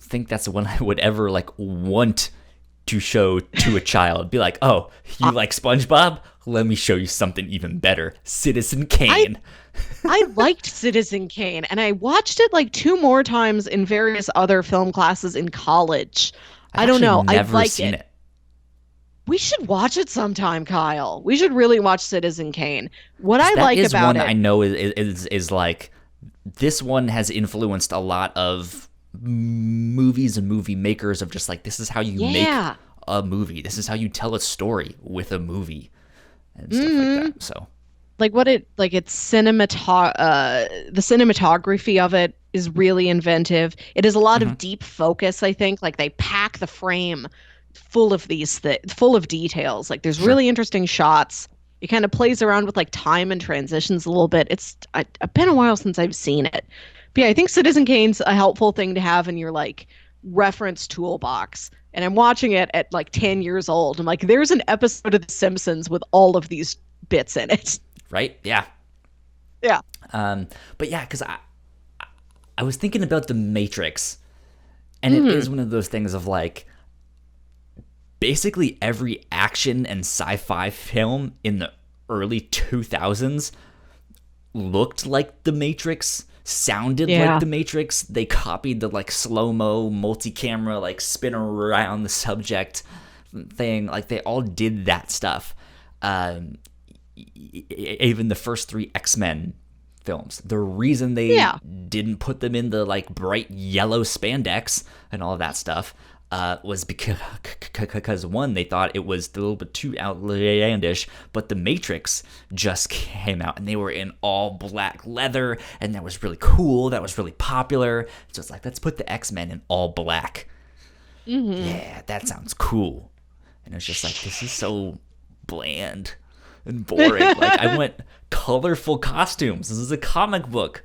think that's the one I would ever like want to show to a child. Be like, oh, you I like SpongeBob? Let me show you something even better. Citizen I, Kane. I liked Citizen Kane, and I watched it like two more times in various other film classes in college. I've I don't actually know. I never like seen it. it. We should watch it sometime, Kyle. We should really watch Citizen Kane. What Because I that like is about one I it, know is like this one has influenced a lot of movies and movie makers of just like this is how you make yeah. a movie. This is how you tell a story with a movie and stuff like Hmm. that. So Like what it like it's the cinematography of it is really inventive. It has a lot mhm, of deep focus, I think. Like they pack the frame full of full of details. Like there's sure. really interesting shots. It kind of plays around with like time and transitions a little bit. I've been a while since I've seen it. But yeah, I think Citizen Kane's a helpful thing to have in your like reference toolbox. And I'm watching it at like 10 years old. I'm like, there's an episode of The Simpsons with all of these bits in it. Right? Yeah. Yeah. Um, but yeah, because I was thinking about the Matrix, and it Hmm. is one of those things of like basically every action and sci-fi film in the early 2000s looked like the Matrix, sounded like Yeah. the Matrix. They copied the like slow-mo multi-camera like spin around the subject thing. Like, they all did that stuff. Even the first 3 X-Men films, the reason they didn't put them in the like bright yellow spandex and all of that stuff was because one, they thought it was a little bit too outlandish, but The Matrix just came out and they were in all black leather, and that was really cool, that was really popular, so it's like, let's put the X-Men in all black. Yeah, that sounds cool. And it's just like, this is so bland and boring. Like, I want colorful costumes. This is a comic book.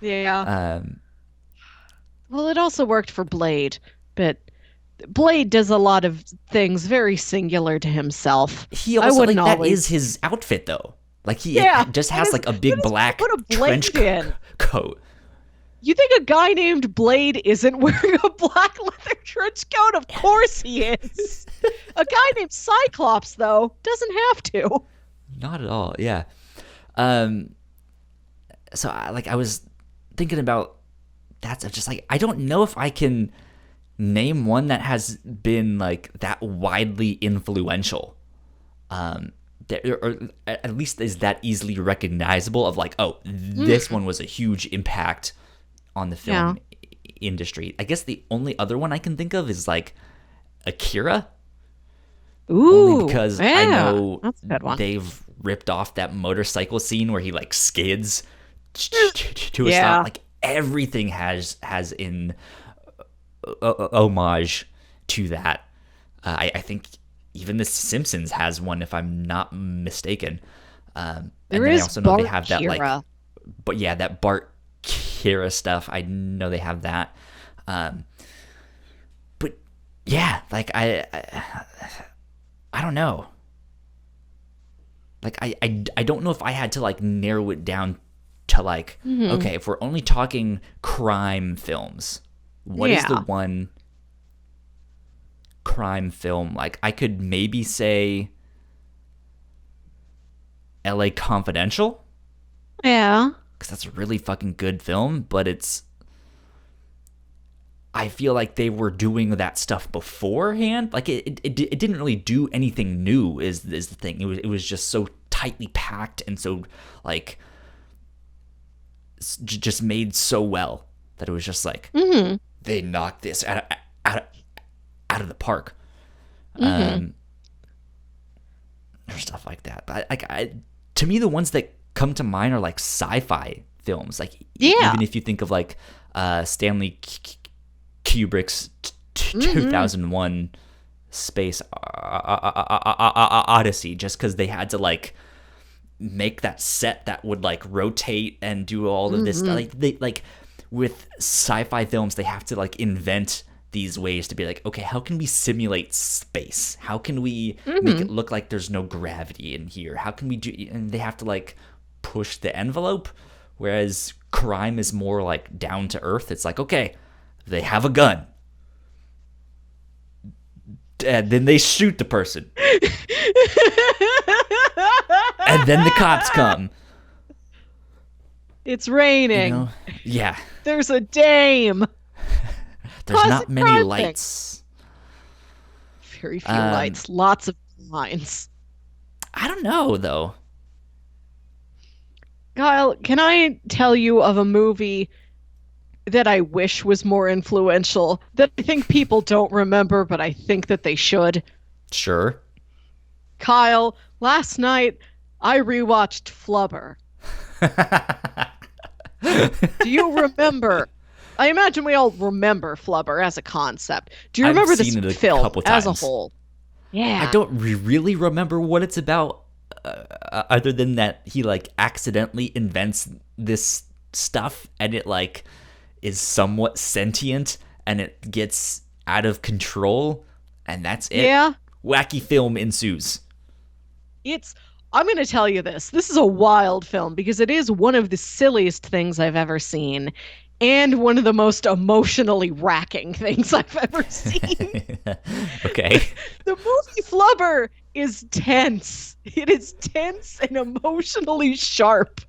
Yeah. Well, it also worked for Blade, but Blade does a lot of things very singular to himself. He also, like, that is his outfit, though. Like, he just has like a big black trench coat. You think a guy named Blade isn't wearing a black leather trench coat? Of course he is. A guy named Cyclops, though, doesn't have to. Not at all, yeah. So, I was thinking about that. Just like, I don't know if I can name one that has been like that widely influential. Or at least is that easily recognizable of like, oh, this one was a huge impact on the film industry. I guess the only other one I can think of is like Akira. Ooh, only because I know they've ripped off that motorcycle scene where he like skids to a stop. Like, everything has in homage to that. I think even The Simpsons has one, if I'm not mistaken. And then I also know they have that like, but yeah, that Bart Kira stuff. I know they have that. But yeah, like I don't know. Like, I don't know if I had to like narrow it down to like, okay, if we're only talking crime films, what is the one crime film? Like, I could maybe say LA Confidential. Yeah. Because that's a really fucking good film, but I feel like they were doing that stuff beforehand. Like, it didn't really do anything new is the thing. It was just so tightly packed and so like just made so well that it was just like they knocked this out of the park. Or stuff like that. But like, to me, the ones that come to mind are like sci-fi films. Like, even if you think of like Stanley Kubrick's 2001 Space Odyssey, just because they had to like make that set that would like rotate and do all of this. Like with sci-fi films, they have to like invent these ways to be like, okay, how can we simulate space? How can we make it look like there's no gravity in here? How can we do? And they have to like push the envelope. Whereas crime is more like down to earth. It's like, okay, they have a gun, and then they shoot the person, and then the cops come. It's raining. You know? Yeah. There's a dame. There's not many lights. Very few lights. Lots of lines. I don't know, though. Kyle, can I tell you of a movie that I wish was more influential, that I think people don't remember, but I think that they should? Sure. Kyle, last night I rewatched Flubber. Do you remember? I imagine we all remember Flubber as a concept. Do you remember this film as a whole? Yeah. I don't really remember what it's about, other than that he like accidentally invents this stuff and it like is somewhat sentient and it gets out of control, and that's it. Yeah. Wacky film ensues. I'm going to tell you this. This is a wild film because it is one of the silliest things I've ever seen and one of the most emotionally racking things I've ever seen. Okay. The movie Flubber is tense. It is tense and emotionally sharp.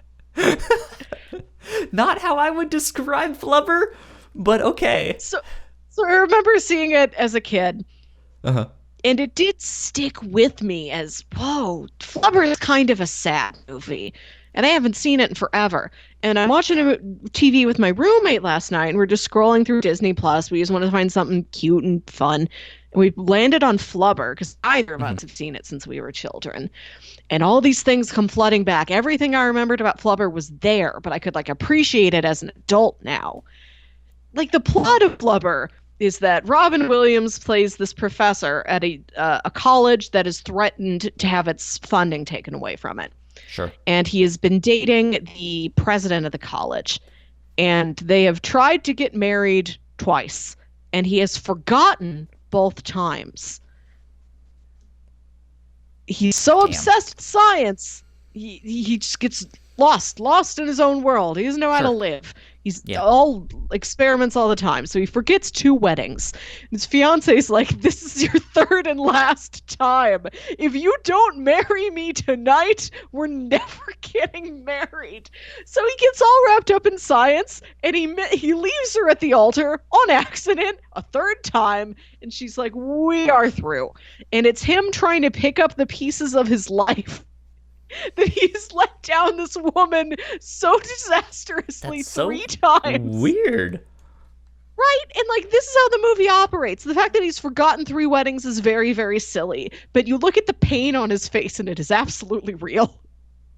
Not how I would describe Flubber, but okay. So I remember seeing it as a kid. Uh-huh. And it did stick with me as, whoa, Flubber is kind of a sad movie. And I haven't seen it in forever. And I'm watching a TV with my roommate last night, and we're just scrolling through Disney Plus. We just wanted to find something cute and fun. And we landed on Flubber because neither of Mhm. us have seen it since we were children. And all these things come flooding back. Everything I remembered about Flubber was there, but I could like appreciate it as an adult now. Like the plot of Flubber is that Robin Williams plays this professor at a college that is threatened to have its funding taken away from it. Sure. And he has been dating the president of the college. And they have tried to get married twice. And he has forgotten both times. He's so Damn. obsessed with science, he just gets lost in his own world. He doesn't know how to Sure. live. He's Yeah. all experiments all the time. So he forgets two weddings. His fiance's like, "This is your third and last time. If you don't marry me tonight, we're never getting married." So he gets all wrapped up in science, and he leaves her at the altar on accident a third time, and she's like, "We are through." And it's him trying to pick up the pieces of his life that he's let down this woman so disastrously That's so three times. weird. Right? And like this is how the movie operates. The fact that he's forgotten three weddings is very, very silly. But you look at the pain on his face and it is absolutely real.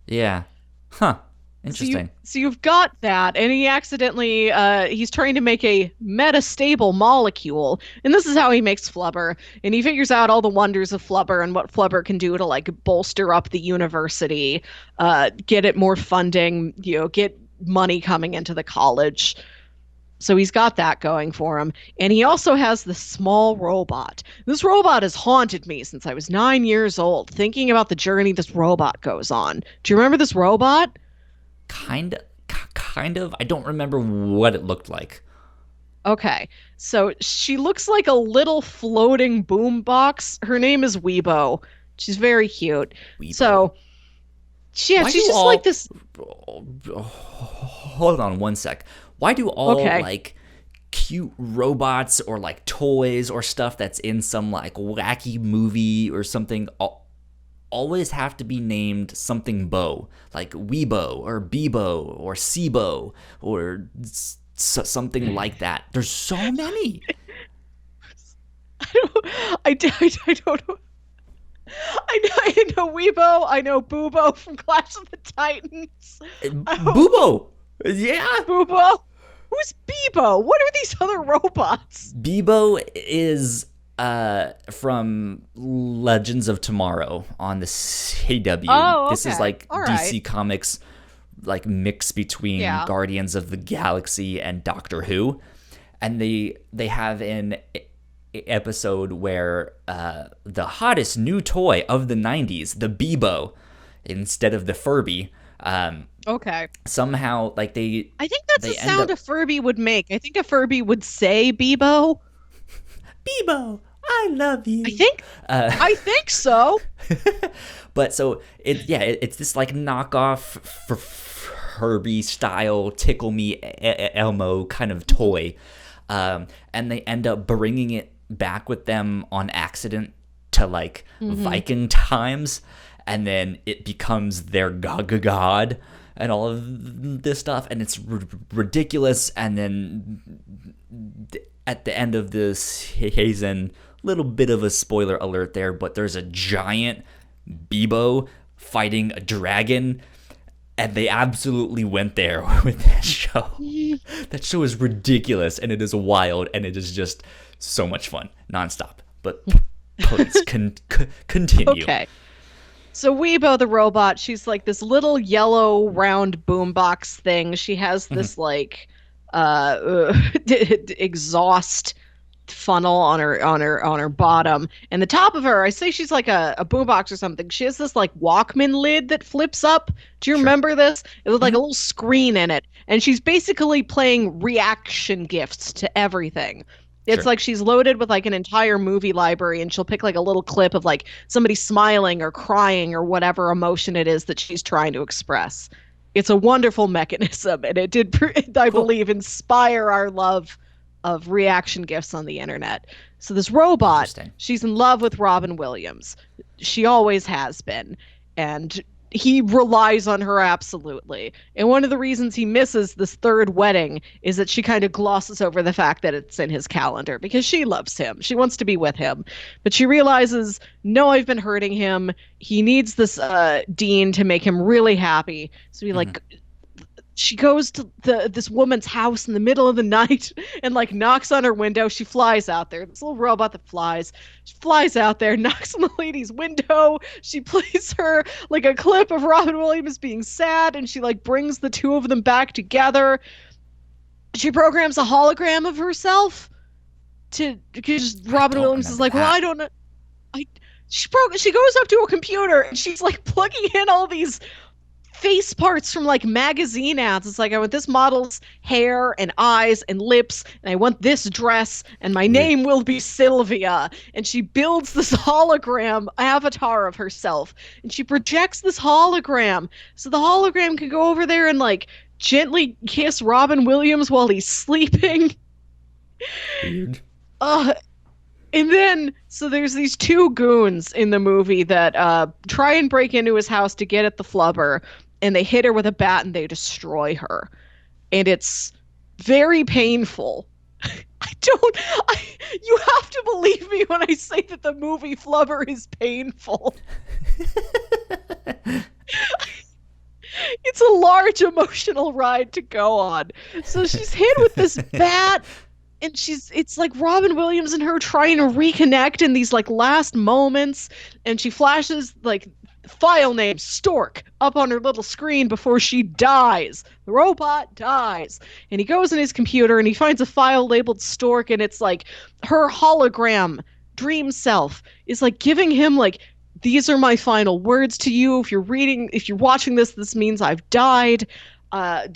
Yeah. Huh. So you Interesting. so you've got that, and he accidentally he's trying to make a metastable molecule, and this is how he makes Flubber, and he figures out all the wonders of Flubber and what Flubber can do to like bolster up the university, get it more funding, get money coming into the college. So he's got that going for him, and he also has the small robot. This robot has haunted me since I was 9 years old, thinking about the journey this robot goes on. Do you remember this robot? Kind of. I don't remember what it looked like. Okay, so she looks like a little floating boombox. Her name is Weibo. She's very cute. Weebo. So, yeah, Why she's do just all- like this. Hold on one sec. Why do all Okay. like cute robots or like toys or stuff that's in some like wacky movie or something always have to be named something Bo, like Weebo or Bebo or Sibo or something like that? There's so many. I don't know. I know Weibo. I know Boobo from Clash of the Titans. Bubo. Yeah. Boobo. Who's Bebo? What are these other robots? Bebo is from Legends of Tomorrow on the CW. Oh, This is okay. like All DC right. Comics like mix between Yeah. Guardians of the Galaxy and Doctor Who. And they have an episode where the hottest new toy of the 90s, the Bebo, instead of the Furby, Okay. somehow like I think that's they a end sound up- a Furby would make. I think a Furby would say Bebo. Bebo, I love you. I think so. But so it's this like knockoff Herbie style tickle me Elmo kind of toy, and they end up bringing it back with them on accident to like Viking times, and then it becomes their god and all of this stuff, and it's ridiculous. And then at the end of this season, little bit of a spoiler alert there, but there's a giant Bebo fighting a dragon, and they absolutely went there with that show. That show is ridiculous, and it is wild, and it is just so much fun, nonstop. But please continue. Okay. So Weibo the robot, she's like this little yellow round boombox thing. She has this like exhaust funnel on her bottom, and the top of her, I say she's like a boombox or something. She has this like Walkman lid that flips up. Do you remember this? It was like a little screen in it, and she's basically playing reaction gifts to everything. It's Sure. like she's loaded with like an entire movie library, and she'll pick like a little clip of like somebody smiling or crying or whatever emotion it is that she's trying to express. It's a wonderful mechanism, and it did, I believe, inspire our love of reaction gifts on the internet. So this robot, Interesting. she's in love with Robin Williams. She always has been. And he relies on her absolutely. And one of the reasons he misses this third wedding is that she kind of glosses over the fact that it's in his calendar because she loves him. She wants to be with him. But she realizes, no, I've been hurting him. He needs this Dean to make him really happy. So he Hmm. like she goes to this woman's house in the middle of the night and like knocks on her window. She flies out there. This little robot that flies. She flies out there, knocks on the lady's window. She plays her like a clip of Robin Williams being sad, and she like brings the two of them back together. She programs a hologram of herself to because I Robin don't Williams is remember like, well, that. I don't know. I she goes up to a computer and she's like plugging in all these face parts from like magazine ads. It's like, I want this model's hair and eyes and lips, and I want this dress, and my Re- name will be Sylvia. And she builds this hologram avatar of herself, and she projects this hologram. So the hologram can go over there and like gently kiss Robin Williams while he's sleeping. Weird. Uh, and then, so there's these two goons in the movie that try and break into his house to get at the flubber, and they hit her with a bat and they destroy her. And it's very painful. You have to believe me when I say that the movie Flubber is painful. It's a large emotional ride to go on. So she's hit with this bat, and it's like Robin Williams and her trying to reconnect in these like last moments, and she flashes like file name Stork up on her little screen before she dies. The robot dies, and he goes in his computer and he finds a file labeled Stork, and it's like her hologram dream self is like giving him like, these are my final words to you. If you're watching this means I've died. uh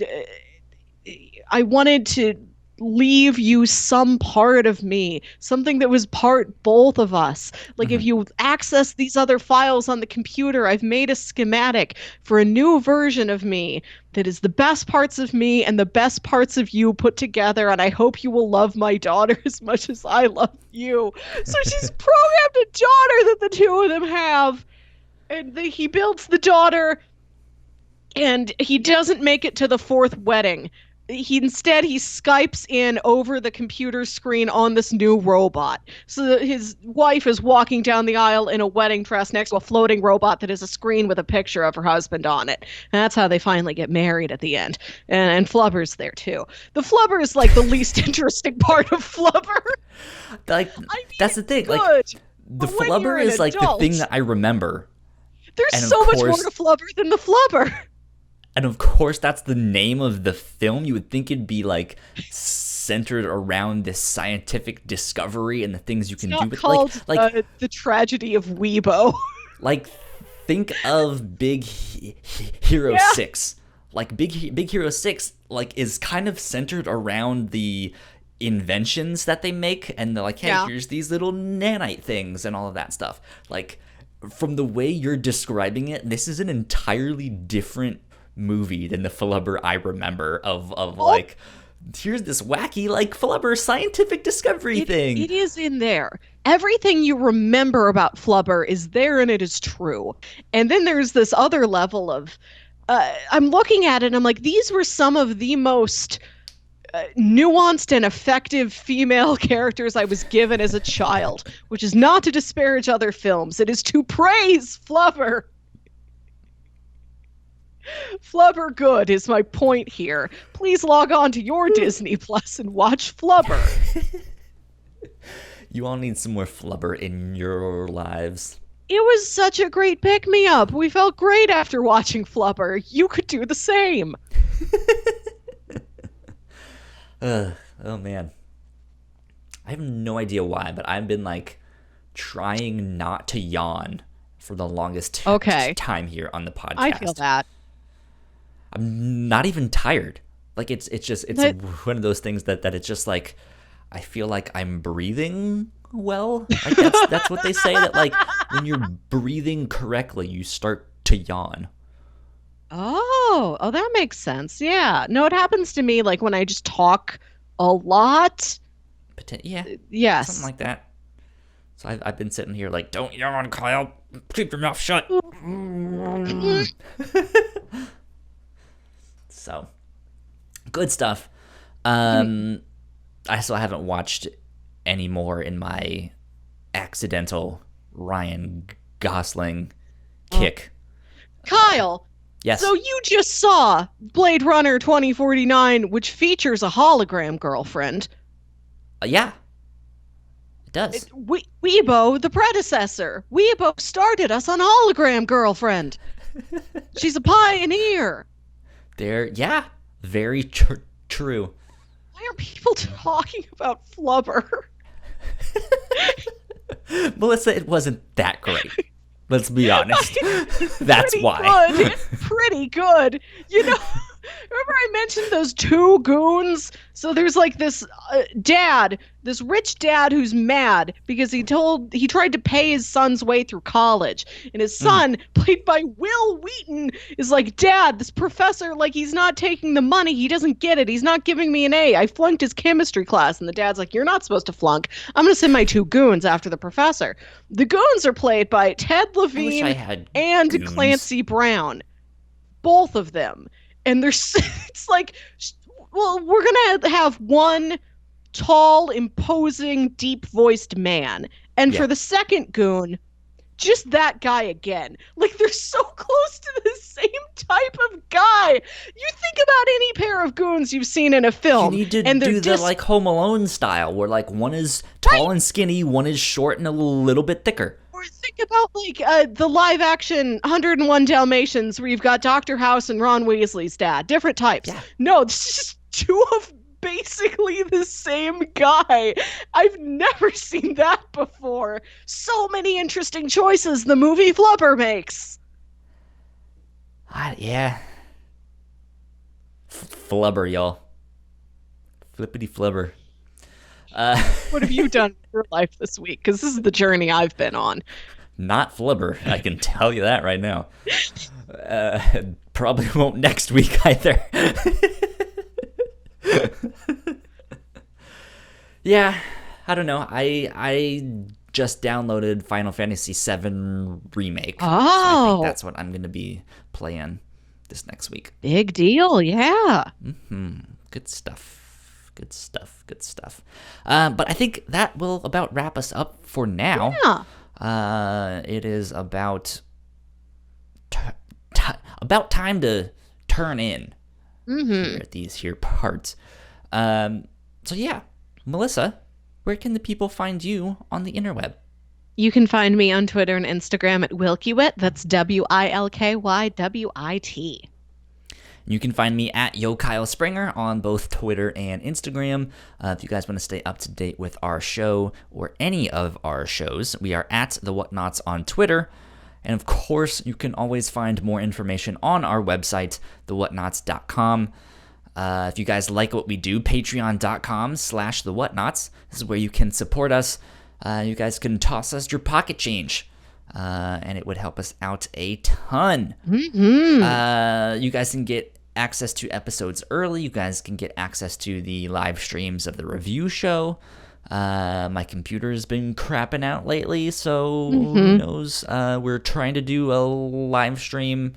I wanted to leave you some part of me, something that was part both of us. Like, if Hmm. you access these other files on the computer, I've made a schematic for a new version of me that is the best parts of me and the best parts of you put together. And I hope you will love my daughter as much as I love you. So she's programmed a daughter that the two of them have. And he builds the daughter, and he doesn't make it to the fourth wedding. He Skypes in over the computer screen on this new robot. So his wife is walking down the aisle in a wedding dress next to a floating robot that has a screen with a picture of her husband on it. And that's how they finally get married at the end. And Flubber's there too. The Flubber is like the least interesting part of Flubber. Like, I mean, that's the it's thing. Like, good, the but when you're flubber an is like the thing adult, that I remember, there's and of so much more course, to Flubber than the Flubber. that's the name of the film. You would think it'd be like centered around this scientific discovery and the things you It's can do not with called the tragedy of Weibo. like think of Hero Yeah. 6. Like Big Hero 6 like is kind of centered around the inventions that they make, and they're like, hey, Yeah. here's these little nanite things and all of that stuff. Like, from the way you're describing it, this is an entirely different movie than the Flubber I remember of Oh, like, here's this wacky like Flubber scientific discovery thing. it is in there. Everything you remember about Flubber is there, and it is true. And then there's this other level of I'm looking at it and I'm like, these were some of the most nuanced and effective female characters I was given as a child, which is not to disparage other films. It is to praise Flubber. Flubber good is my point here. Please log on to your Disney Plus and watch Flubber. You all need some more Flubber in your lives. It was such a great pick me up. We felt great after watching Flubber. You could do the same. Oh man. I have no idea why, but I've been like trying not to yawn for the longest Okay. time here on the podcast. I feel that. I'm not even tired. Like, it's But- one of those things that it's just like, I feel like I'm breathing well. Like, that's what they say, that like when you're breathing correctly, you start to yawn. Oh, that makes sense. Yeah. No, it happens to me like when I just talk a lot. Yeah, something Yes. like that. So I've been sitting here like, don't yawn, Kyle. Keep your mouth shut. So, good stuff. I still haven't watched any more in my accidental Ryan Gosling kick. Kyle, Yes. so you just saw Blade Runner 2049, which features a hologram girlfriend. Yeah, it does. Weibo, the predecessor. Weibo started us on hologram girlfriend. She's a pioneer. Yeah, very true. Why are people talking about Flubber? Melissa, it wasn't that great. Let's be honest. That's why. Good. Pretty good. You know, remember I mentioned those two goons? So there's like this dad, this rich dad who's mad because he tried to pay his son's way through college. And his son, played by Will Wheaton, is like, Dad, this professor, like, he's not taking the money. He doesn't get it. He's not giving me an A. I flunked his chemistry class. And the dad's like, you're not supposed to flunk. I'm going to send my two goons after the professor. The goons are played by Ted Levine and goons. Clancy Brown. Both of them. And it's like, well, we're going to have one tall, imposing, deep-voiced man. And for the second goon, just that guy again. Like, they're so close to the same type of guy. You think about any pair of goons you've seen in a film. You need to do the, like, Home Alone style, where, like, one is tall and skinny, one is short and a little bit thicker. Or think about, like, the live-action 101 Dalmatians, where you've got Dr. House and Ron Weasley's dad. Different types. Yeah. No, this is just two of basically the same guy. I've never seen that before. So many interesting choices the movie Flubber makes. Yeah. Flubber, y'all. Flippity flubber. What have you done in your life this week? Because this is the journey I've been on. Not flubber, I can tell you that right now. Probably won't next week either. Yeah, I don't know. I just downloaded Final Fantasy VII Remake. Oh. So I think that's what I'm going to be playing this next week. Big deal, yeah. Good stuff. Good stuff. Good stuff. But I think that will about wrap us up for now. Yeah. It is about time to turn in here at these here parts. So yeah, Melissa, where can the people find you on the interweb? You can find me on Twitter and Instagram at Wilkywit. That's WILKYWIT. You can find me at Yo Kyle Springer on both Twitter and Instagram. If you guys want to stay up to date with our show or any of our shows, we are at the Whatnauts on Twitter. And of course, you can always find more information on our website, thewhatnauts.com. If you guys like what we do, patreon.com/thewhatnauts. This is where you can support us. You guys can toss us your pocket change, and it would help us out a ton. You guys can get access to episodes early. You guys can get access to the live streams of the review show. My computer has been crapping out lately, so who knows? We're trying to do a live stream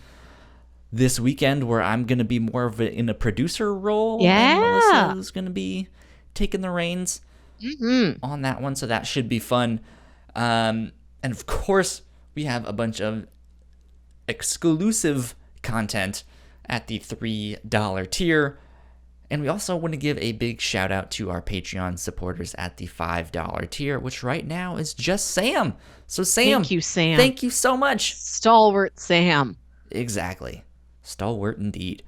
this weekend where I'm going to be more of in a producer role. Yeah. And Melissa is going to be taking the reins on that one, so that should be fun. And of course, we have a bunch of exclusive content at the $3 tier. And we also want to give a big shout out to our Patreon supporters at the $5 tier, which right now is just Sam. So Sam. Thank you, Sam. Thank you so much. Stalwart Sam. Exactly. Stalwart indeed.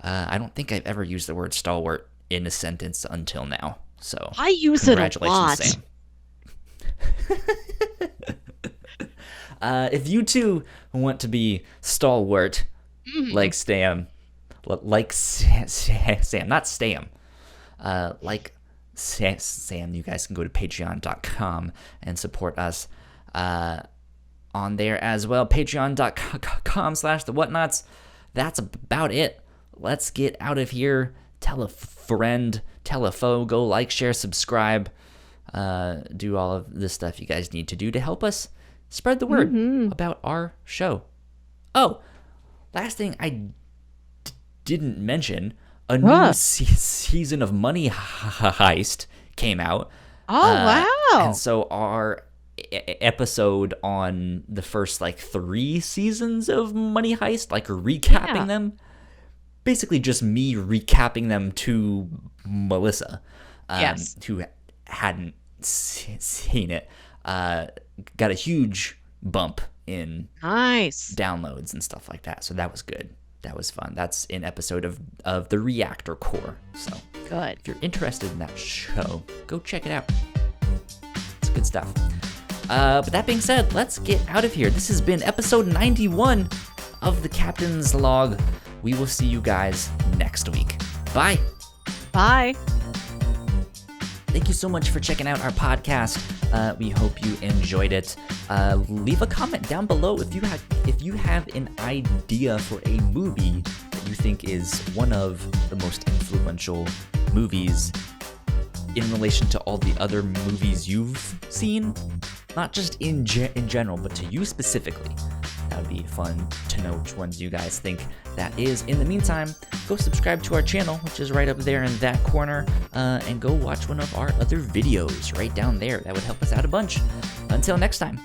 I don't think I've ever used the word stalwart in a sentence until now. So I use it a lot. Sam. If you too want to be stalwart, like Sam, like Sam, not Stam, like Sam, you guys can go to patreon.com and support us on there as well. Patreon.com/thewhatnauts. That's about it. Let's get out of here. Tell a friend, tell a foe, go like, share, subscribe. do all of the stuff you guys need to do to help us spread the word about our show. Oh, last thing I didn't mention, a new season of Money Heist came out. Oh, wow. And so our episode on the first like 3 seasons of Money Heist, like recapping them, basically just me recapping them to Melissa, who hadn't seen it, got a huge bump in downloads and stuff like that. So that was good. That was fun. That's an episode of the Reactor Core. So good. If you're interested in that show, go check it out. It's good stuff. But that being said, let's get out of here. This has been episode 91 of the Captain's Log. We will see you guys next week. Bye. Bye. Thank you so much for checking out our podcast. We hope you enjoyed it. Leave a comment down below if you have an idea for a movie that you think is one of the most influential movies in relation to all the other movies you've seen. Not just in general, but to you specifically. That would be fun to know which ones you guys think that is. In the meantime, go subscribe to our channel, which is right up there in that corner, and go watch one of our other videos right down there. That would help us out a bunch. Until next time.